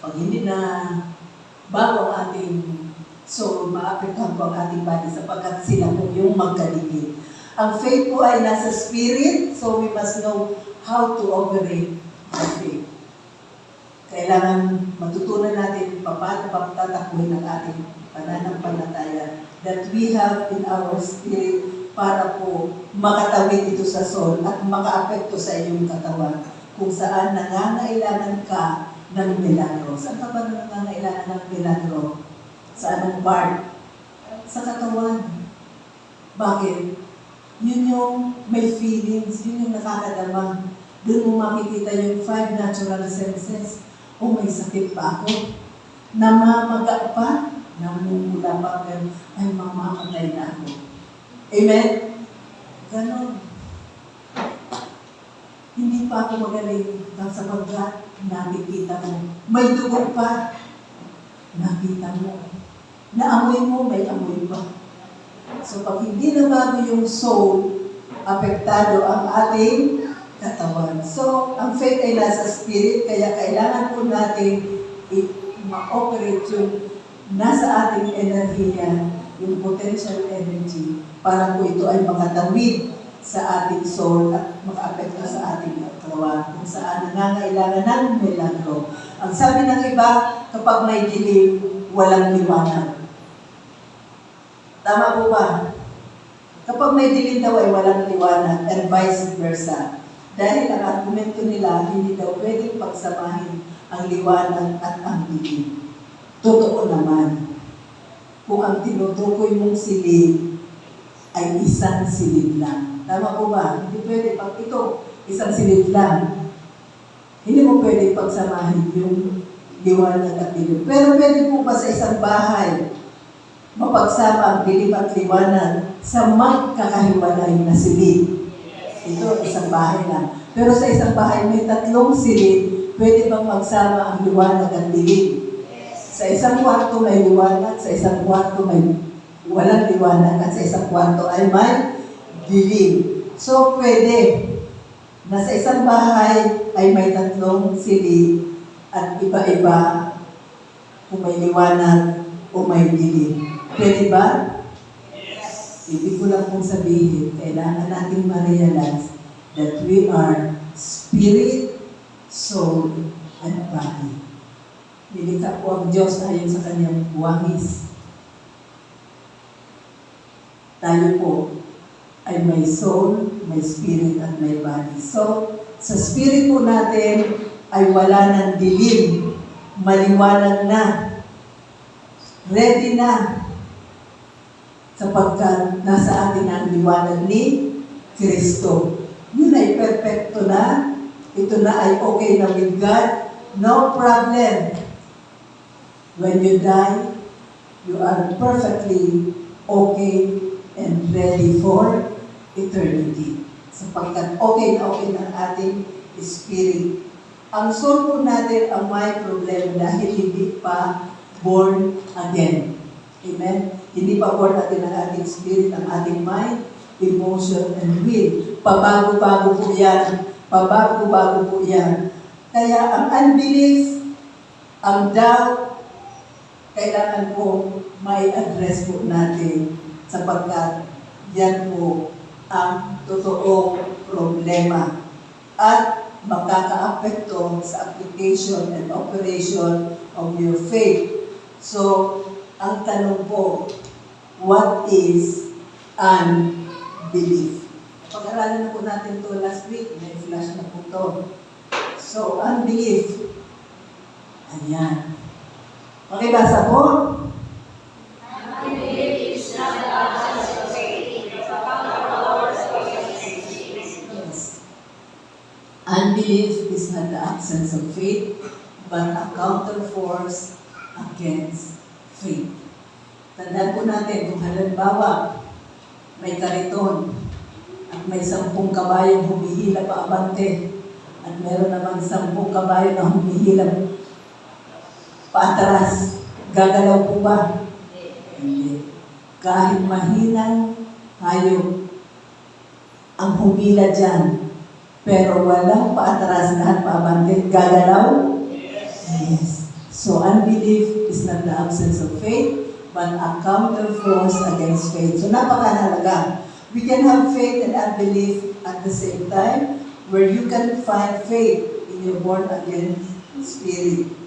pag hindi na bago ang ating soul, maapektuhan po ang ating body sapagkat sila po yung magkadikit. Ang faith po ay nasa spirit, so we must know how to operate the faith. Kailangan matutunan natin paano pagtatakbuhin ang ating pananampalataya that we have in our spirit para po makatawid ito sa soul at makaapekto sa iyong katawan kung saan nangangailangan ka ng milagro. Saan ka ba nangangailangan ng milagro? Sa anong part? Sa katawan. Bakit? Yun yung may feelings, yun yung nakakadama. Doon mo makikita yung 5 natural senses. O may sakit pa ako. Namamaga pa. Namumula pa. Ay, mamamatay na ako. Amen? Ganon. Hindi pa ako magaling sapagkat nakikita mo. May dugo pa. Nakita mo. Naamoy mo, may amoy pa. So pag hindi na bago yung soul, apektado ang ating katawan. So, ang faith ay nasa spirit, kaya kailangan po natin ma-operate yung nasa ating enerhiya, yung potential energy, para po ito ay makatawid sa ating soul at makaapekto sa ating katawan kung saan nangangailangan ng milagro. Ang sabi ng iba, kapag may dilim, walang liwanag. Tama po ba? Kapag may dilim daw ay walang liwanag and vice versa. Dahil ang argumento nila, hindi daw pwedeng pagsamahin ang liwanag at ang dilim. Totoo naman, kung ang tinutukoy mong silid ay isang silid lang. Tama po ba? Hindi pwede pag ito, isang silid lang. Hindi mo pwede pagsamahin yung liwanag at dilim. Pero pwede po ba sa isang bahay mapagsama ang dilim at liwanag sa magkakahiwalay na silid? Ito, isang bahay lang. Pero sa isang bahay may 3 silid, pwede bang magsama ang liwanag at dilim? Sa isang kwarto may liwanag, sa isang kwarto may walang liwanag, at sa isang kwarto ay may dilim. So, pwede na sa isang bahay ay may 3 silid at iba-iba kung may liwanag o may dilim. Pwede ba? Ibig ko lang pong sabihin, kailangan natin ma-realize that we are spirit, soul, and body. Nilikha po ang Diyos ayon sa kanyang buwangis. Tayo po ay may soul, may spirit, at may body. So, sa spirit po natin ay wala ng dilim, maliwanag na, ready na, sapagkat nasa atin ang liwanag ni Kristo. Yun ay perfecto na, ito na ay okay na with God, no problem. When you die, you are perfectly okay and ready for eternity. Sapagkat okay na ang ating spirit. Ang soul po natin ang may problem dahil hindi pa born again. Amen? Hindi pa born again ang ating spirit, ang ating mind, emotion, and will. Pabago-bago po yan. Pabago-bago po yan. Kaya ang unbelief, ang doubt, kailangan po may address po natin sapagkat yan po ang totoong problema at makaka-apekto sa application and operation of your faith. So, ang tanong po, what is unbelief? Pag-aralan na po natin to last week, may flash na po to. So, unbelief. Ayan. Makibasa po? Unbelief is not the absence of faith, but the counterforce of faith. Yes. Unbelief is not the absence of faith, but a counterforce against faith. Tandaan po natin, kung halimbawa, may kariton, at may 10 kabayong humihila pa abante, at meron naman 10 kabayo na humihila paatras, gagalaw po ba? Hindi. Kahit mahinang hayop ang humila dyan, pero walang paatras, lahat paabante, gagalaw? Yes. So unbelief is not the absence of faith, but a counterforce against faith. So napakahalaga. We can have faith and unbelief at the same time, where you can find faith in your born-again spirit.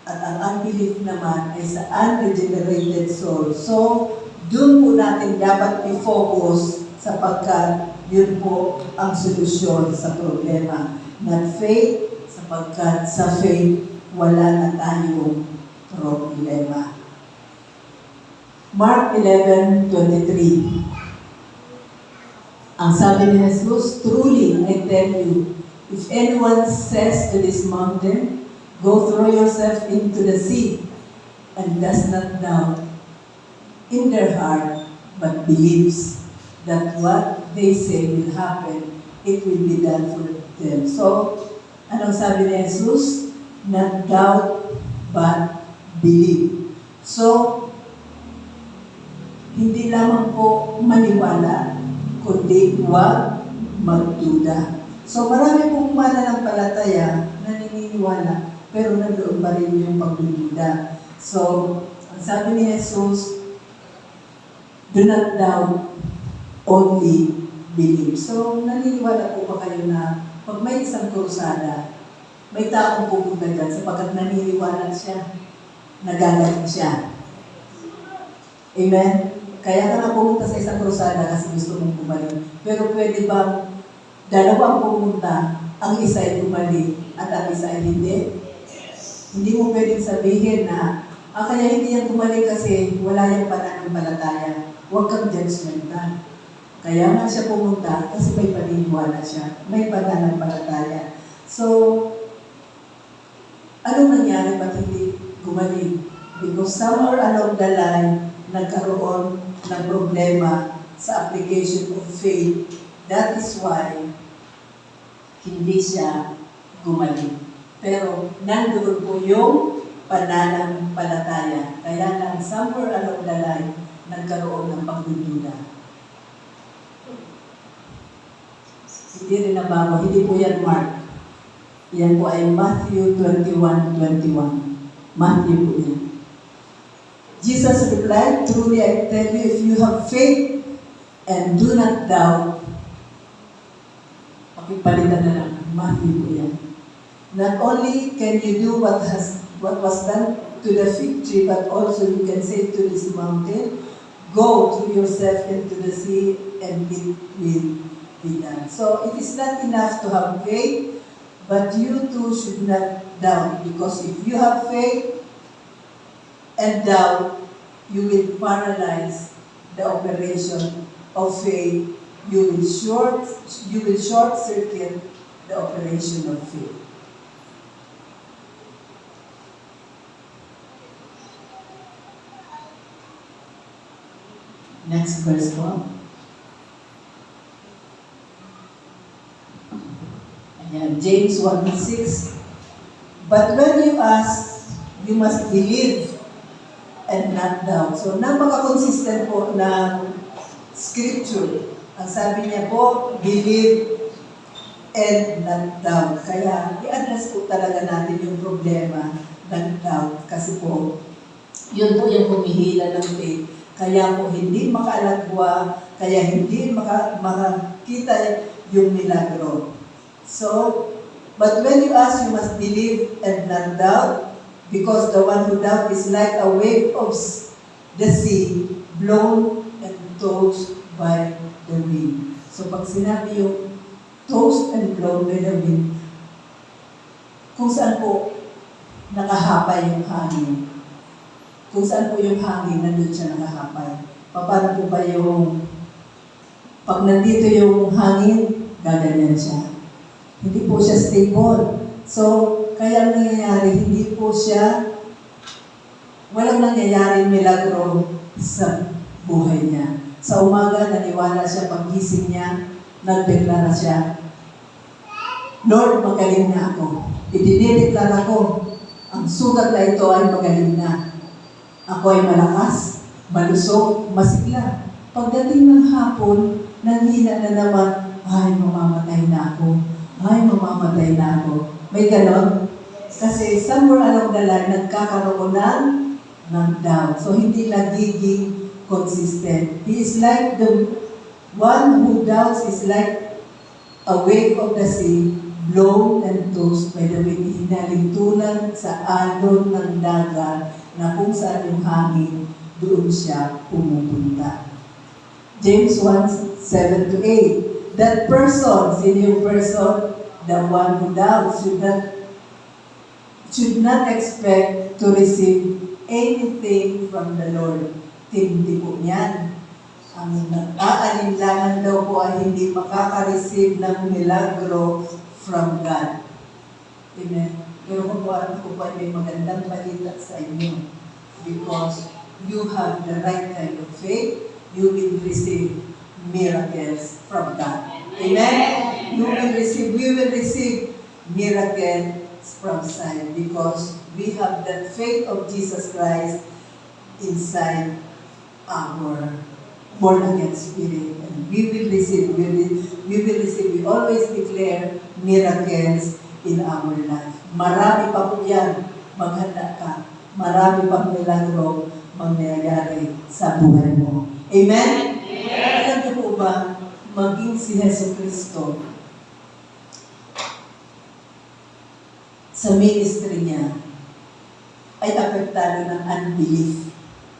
At ang unbelief naman ay sa unregenerated soul. So, dun po natin dapat i-focus sapagkat yun po ang solusyon sa problema. Not faith, sapagkat sa faith wala na tayong problema. Mark 11:23. Ang sabi ni Jesus, truly I tell you, if anyone says to this mountain, go throw yourself into the sea, and does not doubt in their heart, but believes that what they say will happen, it will be done for them. So, anong sabi ni Jesus? Not doubt, but believe. So, hindi lamang po maniwala, kundi huwag magduda. So marami pong mananampalataya na naniniwala, pero nandoon pa rin yung pagdududa. So, ang sabi ni Jesus, do not doubt, only believe. So, naniniwala po ba kayo na pag may isang krusada, may taong pupunta dyan sapagkat naniniwala siya, nagagaling siya. Amen? Kaya ka na pumunta sa isang krusada kasi gusto mong bumalik. Pero pwede bang dalawang pumunta, ang isa ay bumalik at ang isa ay hindi? Hindi mo pwedeng sabihin na, kaya hindi yan bumalik kasi wala yung pananampalataya. Huwag kang judgmental. Kaya nga siya pumunta kasi may paniniwala siya, may pananampalataya. So, anong nangyari ba't hindi gumaling? Because somewhere along the line, nagkaroon ng problema sa application of faith. That is why hindi siya gumaling. Pero nandoon po yung pananampalataya. Kaya lang somewhere along the line, nagkaroon ng pagdududa. Hindi rin nabago. Hindi po yan Mark. Yan po ay Matthew 21:21. Matthew po yan. Jesus replied, truly I tell you, if you have faith and do not doubt, pakipalitan na lang, Matthew po yan. Not only can you do what was done to the fig tree, but also you can say to this mountain, go throw yourself into the sea, and it will be done. So it is not enough to have faith, but you too should not doubt, because if you have faith and doubt, you will paralyze the operation of faith. You will short circuit the operation of faith. Next verse po. Ayan, James 1:6. But when you ask, you must believe and not doubt. So, napaka-consistent po ng scripture. Ang sabi niya po, believe and not doubt. Kaya, i-address po talaga natin yung problema ng doubt. Kasi po, yun po yung humihila ng faith. Kaya po hindi makaalagwa, kaya hindi makakita yung milagro. So, but when you ask, you must believe and not doubt, because the one who doubts is like a wave of the sea, blown and tossed by the wind. So, pag sinabi yung tossed and blown by the wind, kung saan po nakahapay yung hangin. Kung saan po yung hangin, nandun siya nakahapay. Paano po ba yung, pag nandito yung hangin, gaganyan siya. Hindi po siya stable. So, kaya ang nangyayari, hindi po siya, walang nangyayaring milagro sa buhay niya. Sa umaga, naniwala siya, paggising niya, nagdeklara siya, Lord, magaling na ako. Idinideklara ko, ang sugat na ito ay magaling na. Ako ay malakas, malusog, masigla. Pagdating ng hapon, nanghina na naman, ay, mamamatay na ako. Ay, mamamatay na ako. May ganon. Kasi somewhere along the line, nagkakaroon ng doubt. So, hindi nagiging consistent. He is like the one who doubts is like a wave of the sea, blown and tossed by the wind. Hinalintunan sa alon ng dagat, na kung saan yung hangin, doon siya pumupunta. James 1:7-8. That person, sino yung person? The one who doubts should not expect to receive anything from the Lord. Hindi po yan. Ang nag-aalinlangan daw po ay hindi makaka-receive ng milagro from God. Amen. Pero kung po ay may magandang balita sa inyo, because you have the right kind of faith, you will receive miracles from God. Amen? We will receive miracles from side because we have the faith of Jesus Christ inside our born again spirit. And we will receive, we always declare miracles in our life. Marami pa po yan, maghanda ka. Marami pang milagro mangyayari sa buhay mo. Amen? Alam niyo po ba, maging si Hesus Kristo sa ministry niya ay apektado ng unbelief.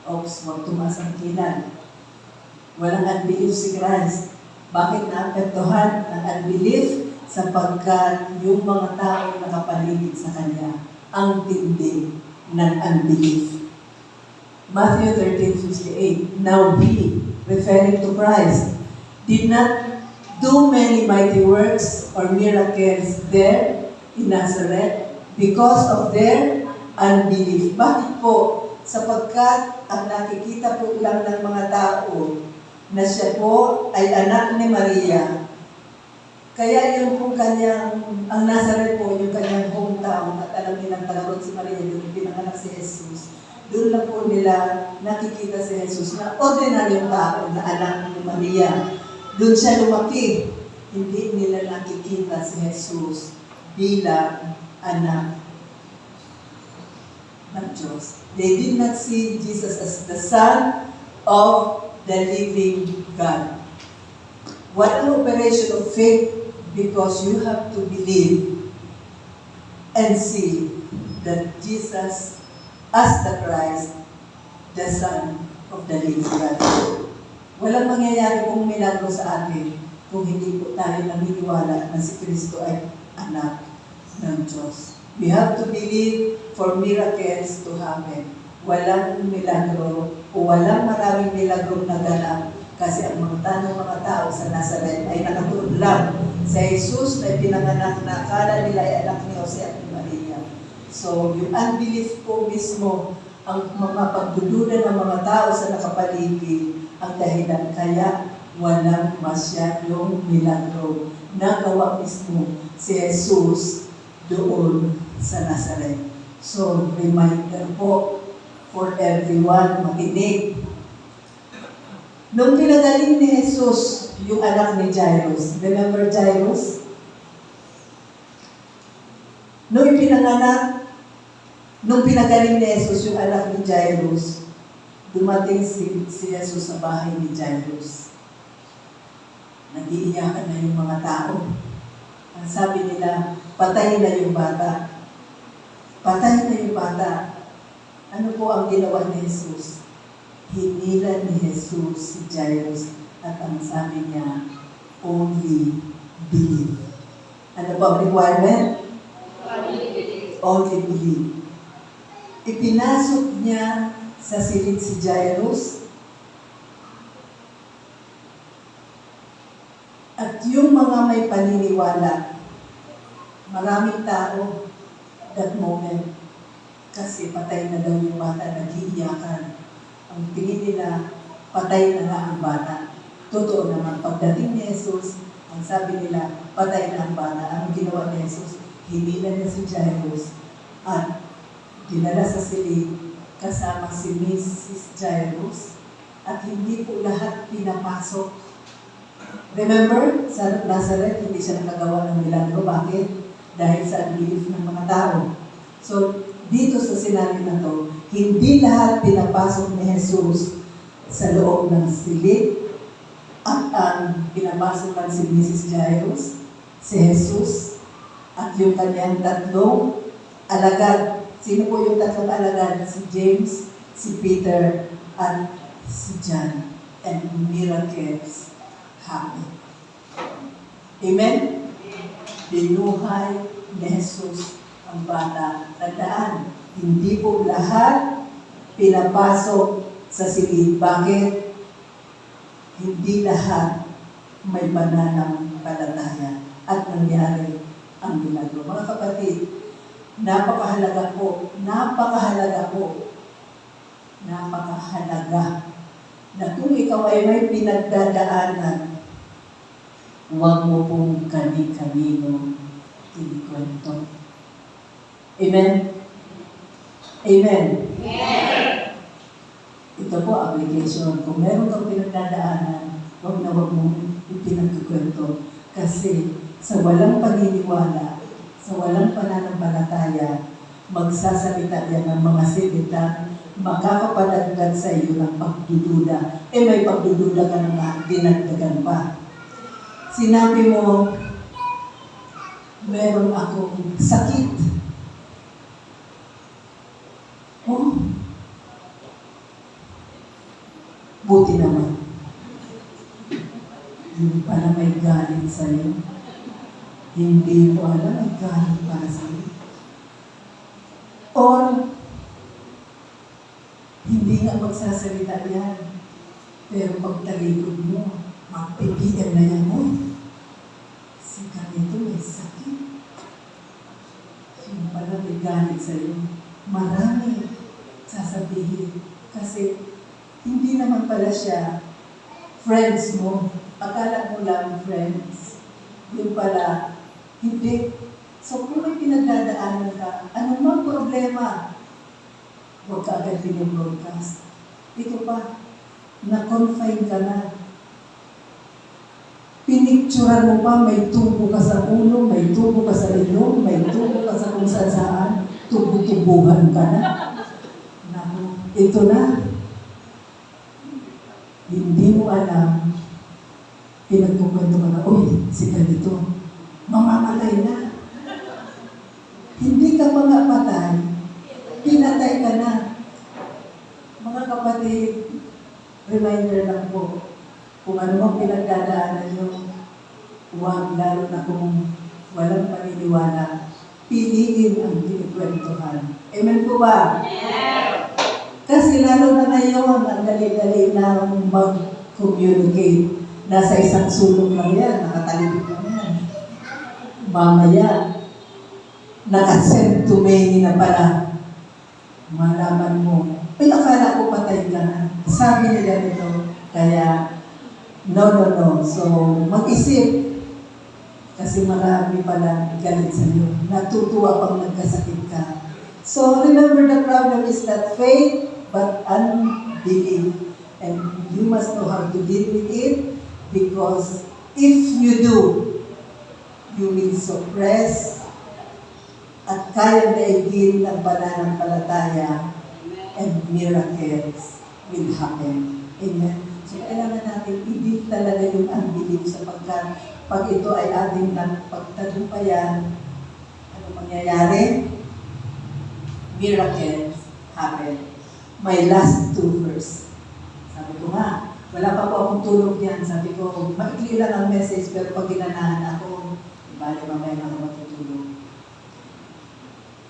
Oops, huwag tumaas ang kilay. Walang unbelief si Christ. Bakit naapektuhan ng unbelief? Sapagkat yung mga tao nakapaligid sa Kanya ang tindi ng unbelief. Matthew 13:58. Now we, referring to Christ, did not do many mighty works or miracles there in Nazareth because of their unbelief. Bakit po? Sapagkat ang nakikita po lang ng mga tao na siya po ay anak ni Maria. Kaya yung po kanyang, ang Nazareth po, yung kanyang hometown, at alam nilang talagot si Maria, yung pinanganak si Jesus. Doon lang po nila nakikita si Jesus na ordinaryong tao na anak ni Maria. Doon siya lumaki. Hindi nila nakikita si Jesus bilang anak ng Diyos. They did not see Jesus as the Son of the living God. What an operation of faith, because you have to believe and see that Jesus as the Christ, the Son of the living God. Walang mangyayari pong milagro sa atin kung hindi po tayo naniniwala na si Kristo ay anak ng Diyos. We have to believe for miracles to happen. Walang milagro o walang maraming milagro na ganap kasi ang mga tao sa Nazareth ay nakatuon lang sa Jesus na pinanganak na akala nila ay anak ni Jose at ni Maria. So, yung unbelief po mismo, ang mga pagdududa ng mga tao sa nakapaligid, ang dahilan kaya walang masyadong milagro na gawa mismo si Jesus doon sa Nazareth. So, reminder po for everyone, makinig. Nung pinagaling ni Jesus yung anak ni Jairus, remember Jairus? Nung pinagaling ni Jesus yung anak ni Jairus, dumating si Jesus sa bahay ni Jairus. Nag-iiyakan na yung mga tao. Ang sabi nila, patayin na yung bata. Patayin na yung bata. Ano po ang ginawa ni Jesus? Hinila ni Jesus si Jairus at ang sabi niya, only believe. Ano po ang requirement? Only believe. Ipinasok niya sa silid si Jairus at yung mga may paniniwala, maraming tao that moment kasi patay na daw yung bata, nag-iiyakan. Ang tingin nila, patay na nga ang bata. Totoo naman, pagdating ni Jesus, ang sabi nila, patay na ang bata. Ang ginawa ni Jesus, hinila niya si Jairus at dinala sa silid kasama si Mrs. Jairus at hindi po lahat pinapasok. Remember, sa Nazareth, hindi siya nakagawa ng milagro. Bakit? Dahil sa unbelief ng mga tao. So, dito sa sinabi na to, hindi lahat pinapasok ni Jesus sa loob ng silid at ang pinapasok lang si Mrs. Jairus, si Jesus, at yung kanyang tatlong alagad. Sino po yung tatlong alagad? Si James, si Peter, at si John. And miracles happen. Amen? Binuhay ni Jesus ang bata. Tandaan, hindi po lahat pinapasok sa silid. Bakit? Hindi lahat may pananampalataya at nangyari ang milagro. Mga kapatid, napakahalaga na kung ikaw ay may pinagdadaanan, huwag mo pong kani-kanino kinikwento. Amen? Amen? Amen. Ito ito po, application. Kung meron kang pinagdadaanan, huwag na huwag mong ipinagkukwento. Kasi sa walang paniniwala, sa walang pananampalataya, magsasalita yan ng mga salita, makakapadagdag sa iyo ng pagdududa. May pagdududa ka na nga, dinagdagan pa. Sinabi mo, meron akong sakit. Oh, buti naman. Hindi pala may galit sa'yo. Hindi mo alam may galit para sa'yo. Or, hindi nga magsasalita yan. Pero pag talikod mo, magpipigan na yan mo. Si ganito may sakit. Yung pala may galit sa'yo. Marami sasabihin. Kasi hindi naman pala siya friends mo. Akala mo lang friends. Yung pala, hindi. So kung may pinagdadaanan ka, anumang problema, huwag ka agad pinag-broadcast. Ito pa, na-confine ka na. Pinicturan mo pa, may tubo ka sa ulo, may tubo ka sa ilong, may tubo ka sa kung saan, tubo-tubuhan ka na. Naku, ito na. Hindi mo alam, pinagkukwento ka na, uy, si ganito, mamamatay na. Hindi ka mga patay, pinatay ka na. Mga kapatid, reminder lang po, kung ano ang pinagdadaanan nyo, huwag lalo na kung walang paniniwala, piliin ang kinikwentuhan. Amen po ba? Yes. Kasi lalo na ngayon, ang dali-dali na mag-communicate. Nasa isang sulong lang yan, nakatalibig lang yan. Mamaya, nakasend to many na pala. Malaman mo, akala ko patay ka na. Sabi nila nito, kaya, no. So, mag-isip. Kasi marami pala galit sa iyo. Natutuwa pang nagkasakit ka. So, remember the problem is not faith, but unbelief. And you must know how to deal with it, because if you do, you will suppress at kaya daigin ng pananampalataya, and miracles will happen. Amen. So, kailangan natin i-deal talaga yung unbelief sapagkat pag ito ay ating pagtagumpayan, ano mangyayari? Miracles happen. My last 2 verse. Sabi ko nga, wala pa po akong tulog yan. Sabi ko, maikli lang ang message, pero pag ginanahan ako, bali mamaya na ako matutulog.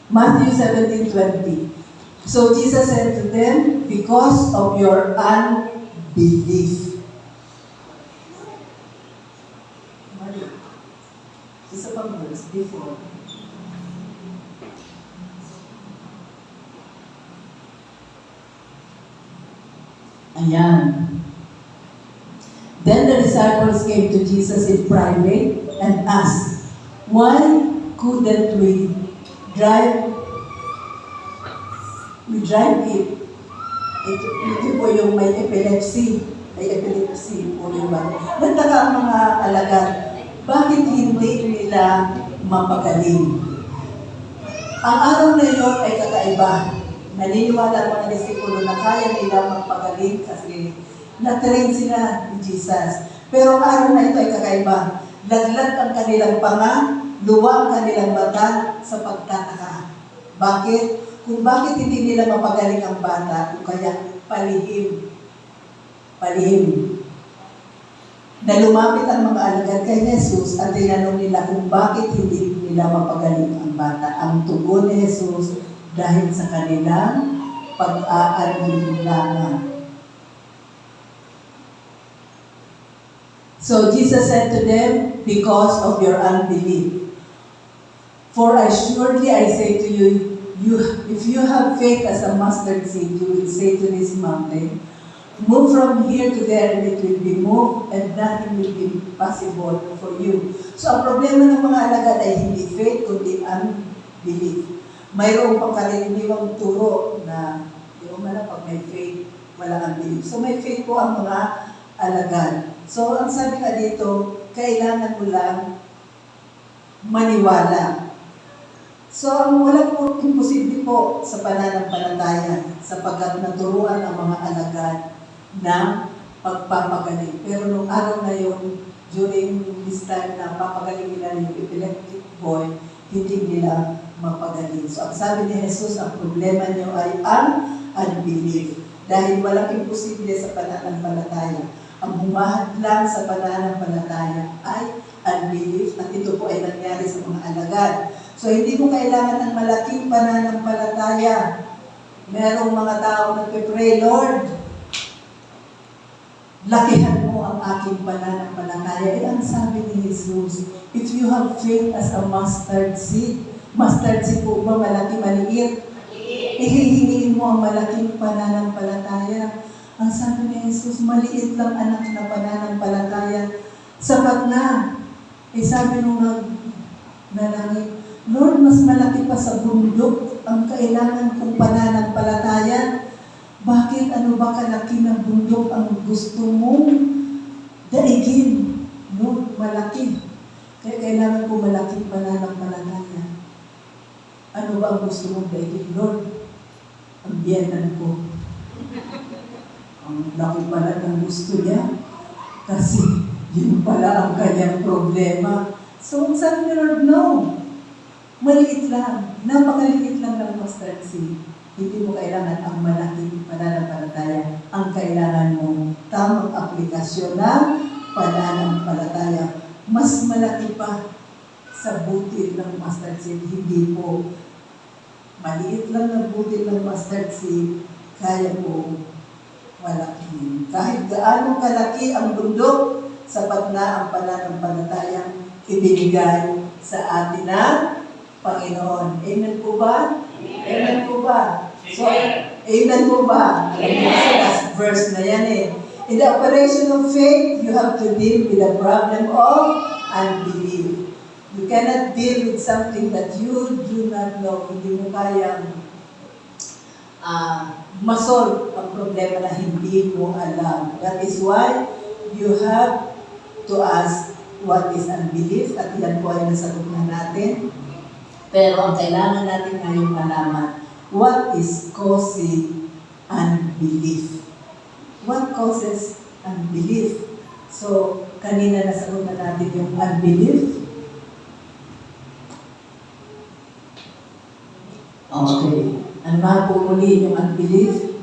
Matthew 17:20. So Jesus said to them, because of your unbelief. Mali. Isa pang verse before. Ayan. Then the disciples came to Jesus in private and asked, why couldn't we drive it? Ito po yung may epilepsy. May epilepsy po yung ba? Nagtaka ang mga alagad, bakit hindi nila mapagaling? Ang araw na yun ay kakaiba. Naniniwala ang mga disipulo na kaya nila magpagaling kasi na-train sila ni Jesus. Pero ang araw na ito ay kakaiba. Laglag ang kanilang panga, luwa ang kanilang mata sa pagtataka. Bakit? Kung bakit hindi nila mapagaling ang bata, o kaya palihim. Na lumapit ang mga alagad kay Jesus at tinanong nila kung bakit hindi nila mapagaling ang bata. Ang tugon ni Jesus, dahil sa kanilang pag-aalinlangan. So Jesus said to them, because of your unbelief. For assuredly I say to you, if you have faith as a mustard seed, you will say to this mountain, move from here to there, and it will be moved, and nothing will be possible for you. So ang problema ng mga alagad ay hindi faith, kundi unbelief. Mayroong pangkaraniwang turo na, di ba man pag may faith, walang unbelief. So may faith po ang mga alagad. So ang sabi nga dito, kailangan mo lang maniwala. So ang walang po imposible po sa pananampalataya sapagkat naturuan ang mga alagad ng pagpapagaling. Pero nung araw na yun, during this time na papagaling nila yung epileptic boy, hindi nila mapagaling. So ang sabi ni Jesus, ang problema niyo ay ang unbelief. Dahil walang imposible sa pananampalataya. Ang humahad lang sa pananampalataya ay unbelief at ito po ay nangyari sa mga alagad. So hindi mo kailangan ng malaking pananampalataya. Merong mga tao nagpe-pray, Lord, lakihan mo ang aking pananampalataya. Ang sabi ni Jesus, if you have faith as a mustard seed po ba malaki, maliit? Ihihingin mo ang malaking pananampalataya. Ang sabi ni Jesus, maliit lang anak na pananampalataya. Sapat na. Sabi nung nalangit, Lord, mas malaki pa sa bundok ang kailangan kong pananampalataya. Bakit? Ano ba kalaki ng bundok ang gusto mong daigin? Lord, malaki. Kaya kailangan ko malaking pananampalataya. Ano ba ang gusto mong daigin? Lord, ang biyanan ko. Ang laki pala ng gusto niya. Kasi yun pala ang kanyang problema. So, sabi ni Lord, no. Maliit lang. Napakaliit lang ng mustard seed. Hindi mo kailangan ang malaking pananampalataya. Ang kailangan mo tamang aplikasyon ng pananampalataya. Mas malaki pa sa butil ng mustard seed. Hindi po maliit lang ng butil ng mustard seed, kaya po malakihin. Kahit gaano kalaki ang bundok, sapat na ang pananampalatayang ibinigay sa atin ng Panginoon. Amen po ba? Amen po ba? So, amen po ba? That's verse na yan eh. In the operation of faith, you have to deal with the problem of unbelief. You cannot deal with something that you do not know. Hindi mo kayang masolve ang problema na hindi mo alam. That is why you have to ask what is unbelief, at yan po ay nasagot na natin. Pero ang kailangan natin ngayon malaman, what is causing unbelief? What causes unbelief? So, kanina nasagot na natin yung unbelief. Okay. Ano nga po muli yung unbelief?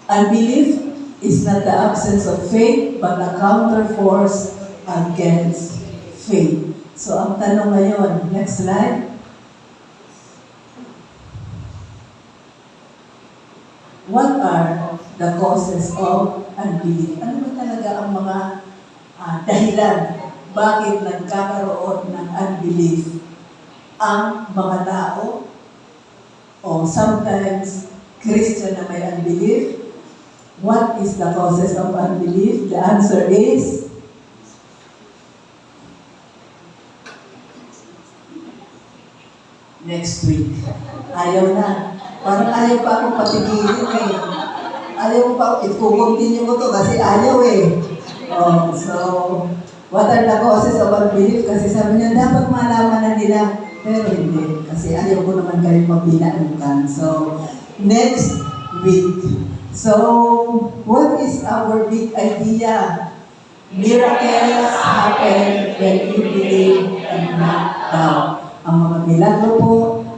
Unbelief is not the absence of faith, but a counterforce against faith. So, ang tanong ngayon, next slide. What are the causes of unbelief? Ano ba talaga ang mga dahilan bakit nagkakaroon ng unbelief ang mga tao? O sometimes, Christian na may unbelief. What is the causes of unbelief? The answer is next week. Ayaw na. Parang ayaw pa akong patigilin eh. Ayaw pa, i-continue ko to kasi ayaw eh. Oh, so, what are the causes of unbelief? Kasi sabi niya, dapat malaman na nila. Pero hindi, kasi ayaw ko naman kayong mabilaukan. So, next week. So, what is our big idea? Miracles happen when you believe and not doubt. Ang mga milagro po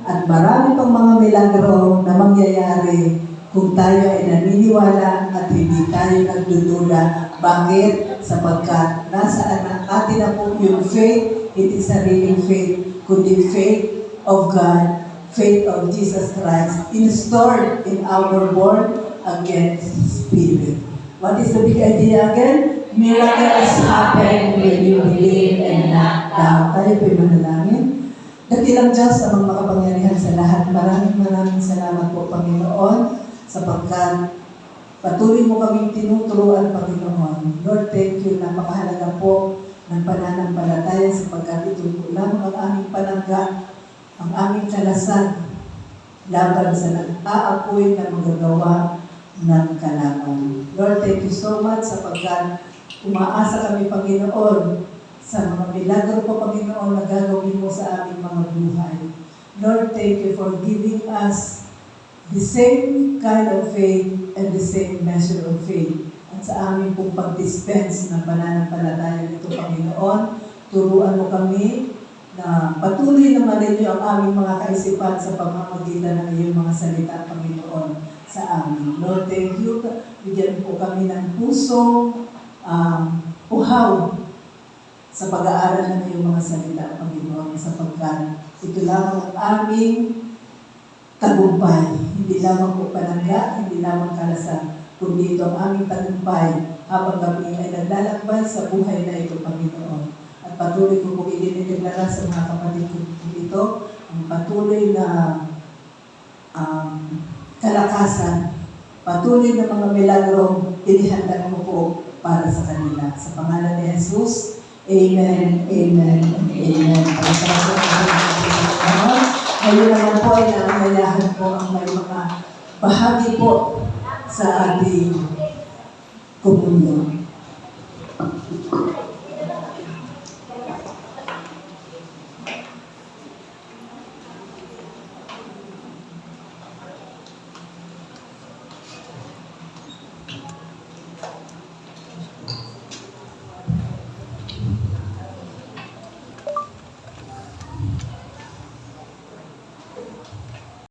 at marami pang mga milagro na mangyayari kung tayo ay naniniwala at hindi tayo nagdududa. Bakit? Sapagkat nasa atin na po yung faith, hindi sariling faith, kundi faith of God, faith of Jesus Christ, installed in our born-again spirit. What is the big idea again? Miracles happen when you believe and not doubt. Tayo po'y manalangin. Dakilang Diyos sa mga makapangyarihan sa lahat. Maraming salamat po, Panginoon, sapagkat patuloy mo kaming tinuturuan, Panginoon. Lord, thank you. Napakahalaga po ng pananampalataya sapagkat ito lamang ang aming panangga, ang aming kalasan laban sa nag-aapoy na magagawa ng kalaban. Lord, thank you so much sapagkat umaasa kami, Panginoon, sa mga milagro po, Panginoon, na gagawin mo sa aming mga buhay. Lord, thank you for giving us the same kind of faith and the same measure of faith. At sa aming pong pag-dispense ng pananampalataya nito, Panginoon, turuan mo kami na patuloy na marinyo ang aming mga kaisipan sa pamamagitan ng iyong mga salita, Panginoon, sa amin. Lord, thank you. Bigyan po kami ng puso, uhaw sa pag-aaral ng iyong mga salita, Panginoon, sapagkat ito lamang ang aming tagumpay. Hindi lamang po palangga, hindi lamang kalasan, kundi ito ang aming tagumpay habang kami ay naglalakbay sa buhay na ito, Panginoon. At patuloy ko pong ininideklara sa mga kapatid ko ito, ang patuloy na kalakasan, patuloy na mga milagrong inihandang mo po para sa kanila. Sa pangalan ni Jesus, Amen, Amen, and Amen. Ngayon naman po ay naangayahan po ang may mga bahagi po sa ating komunyon.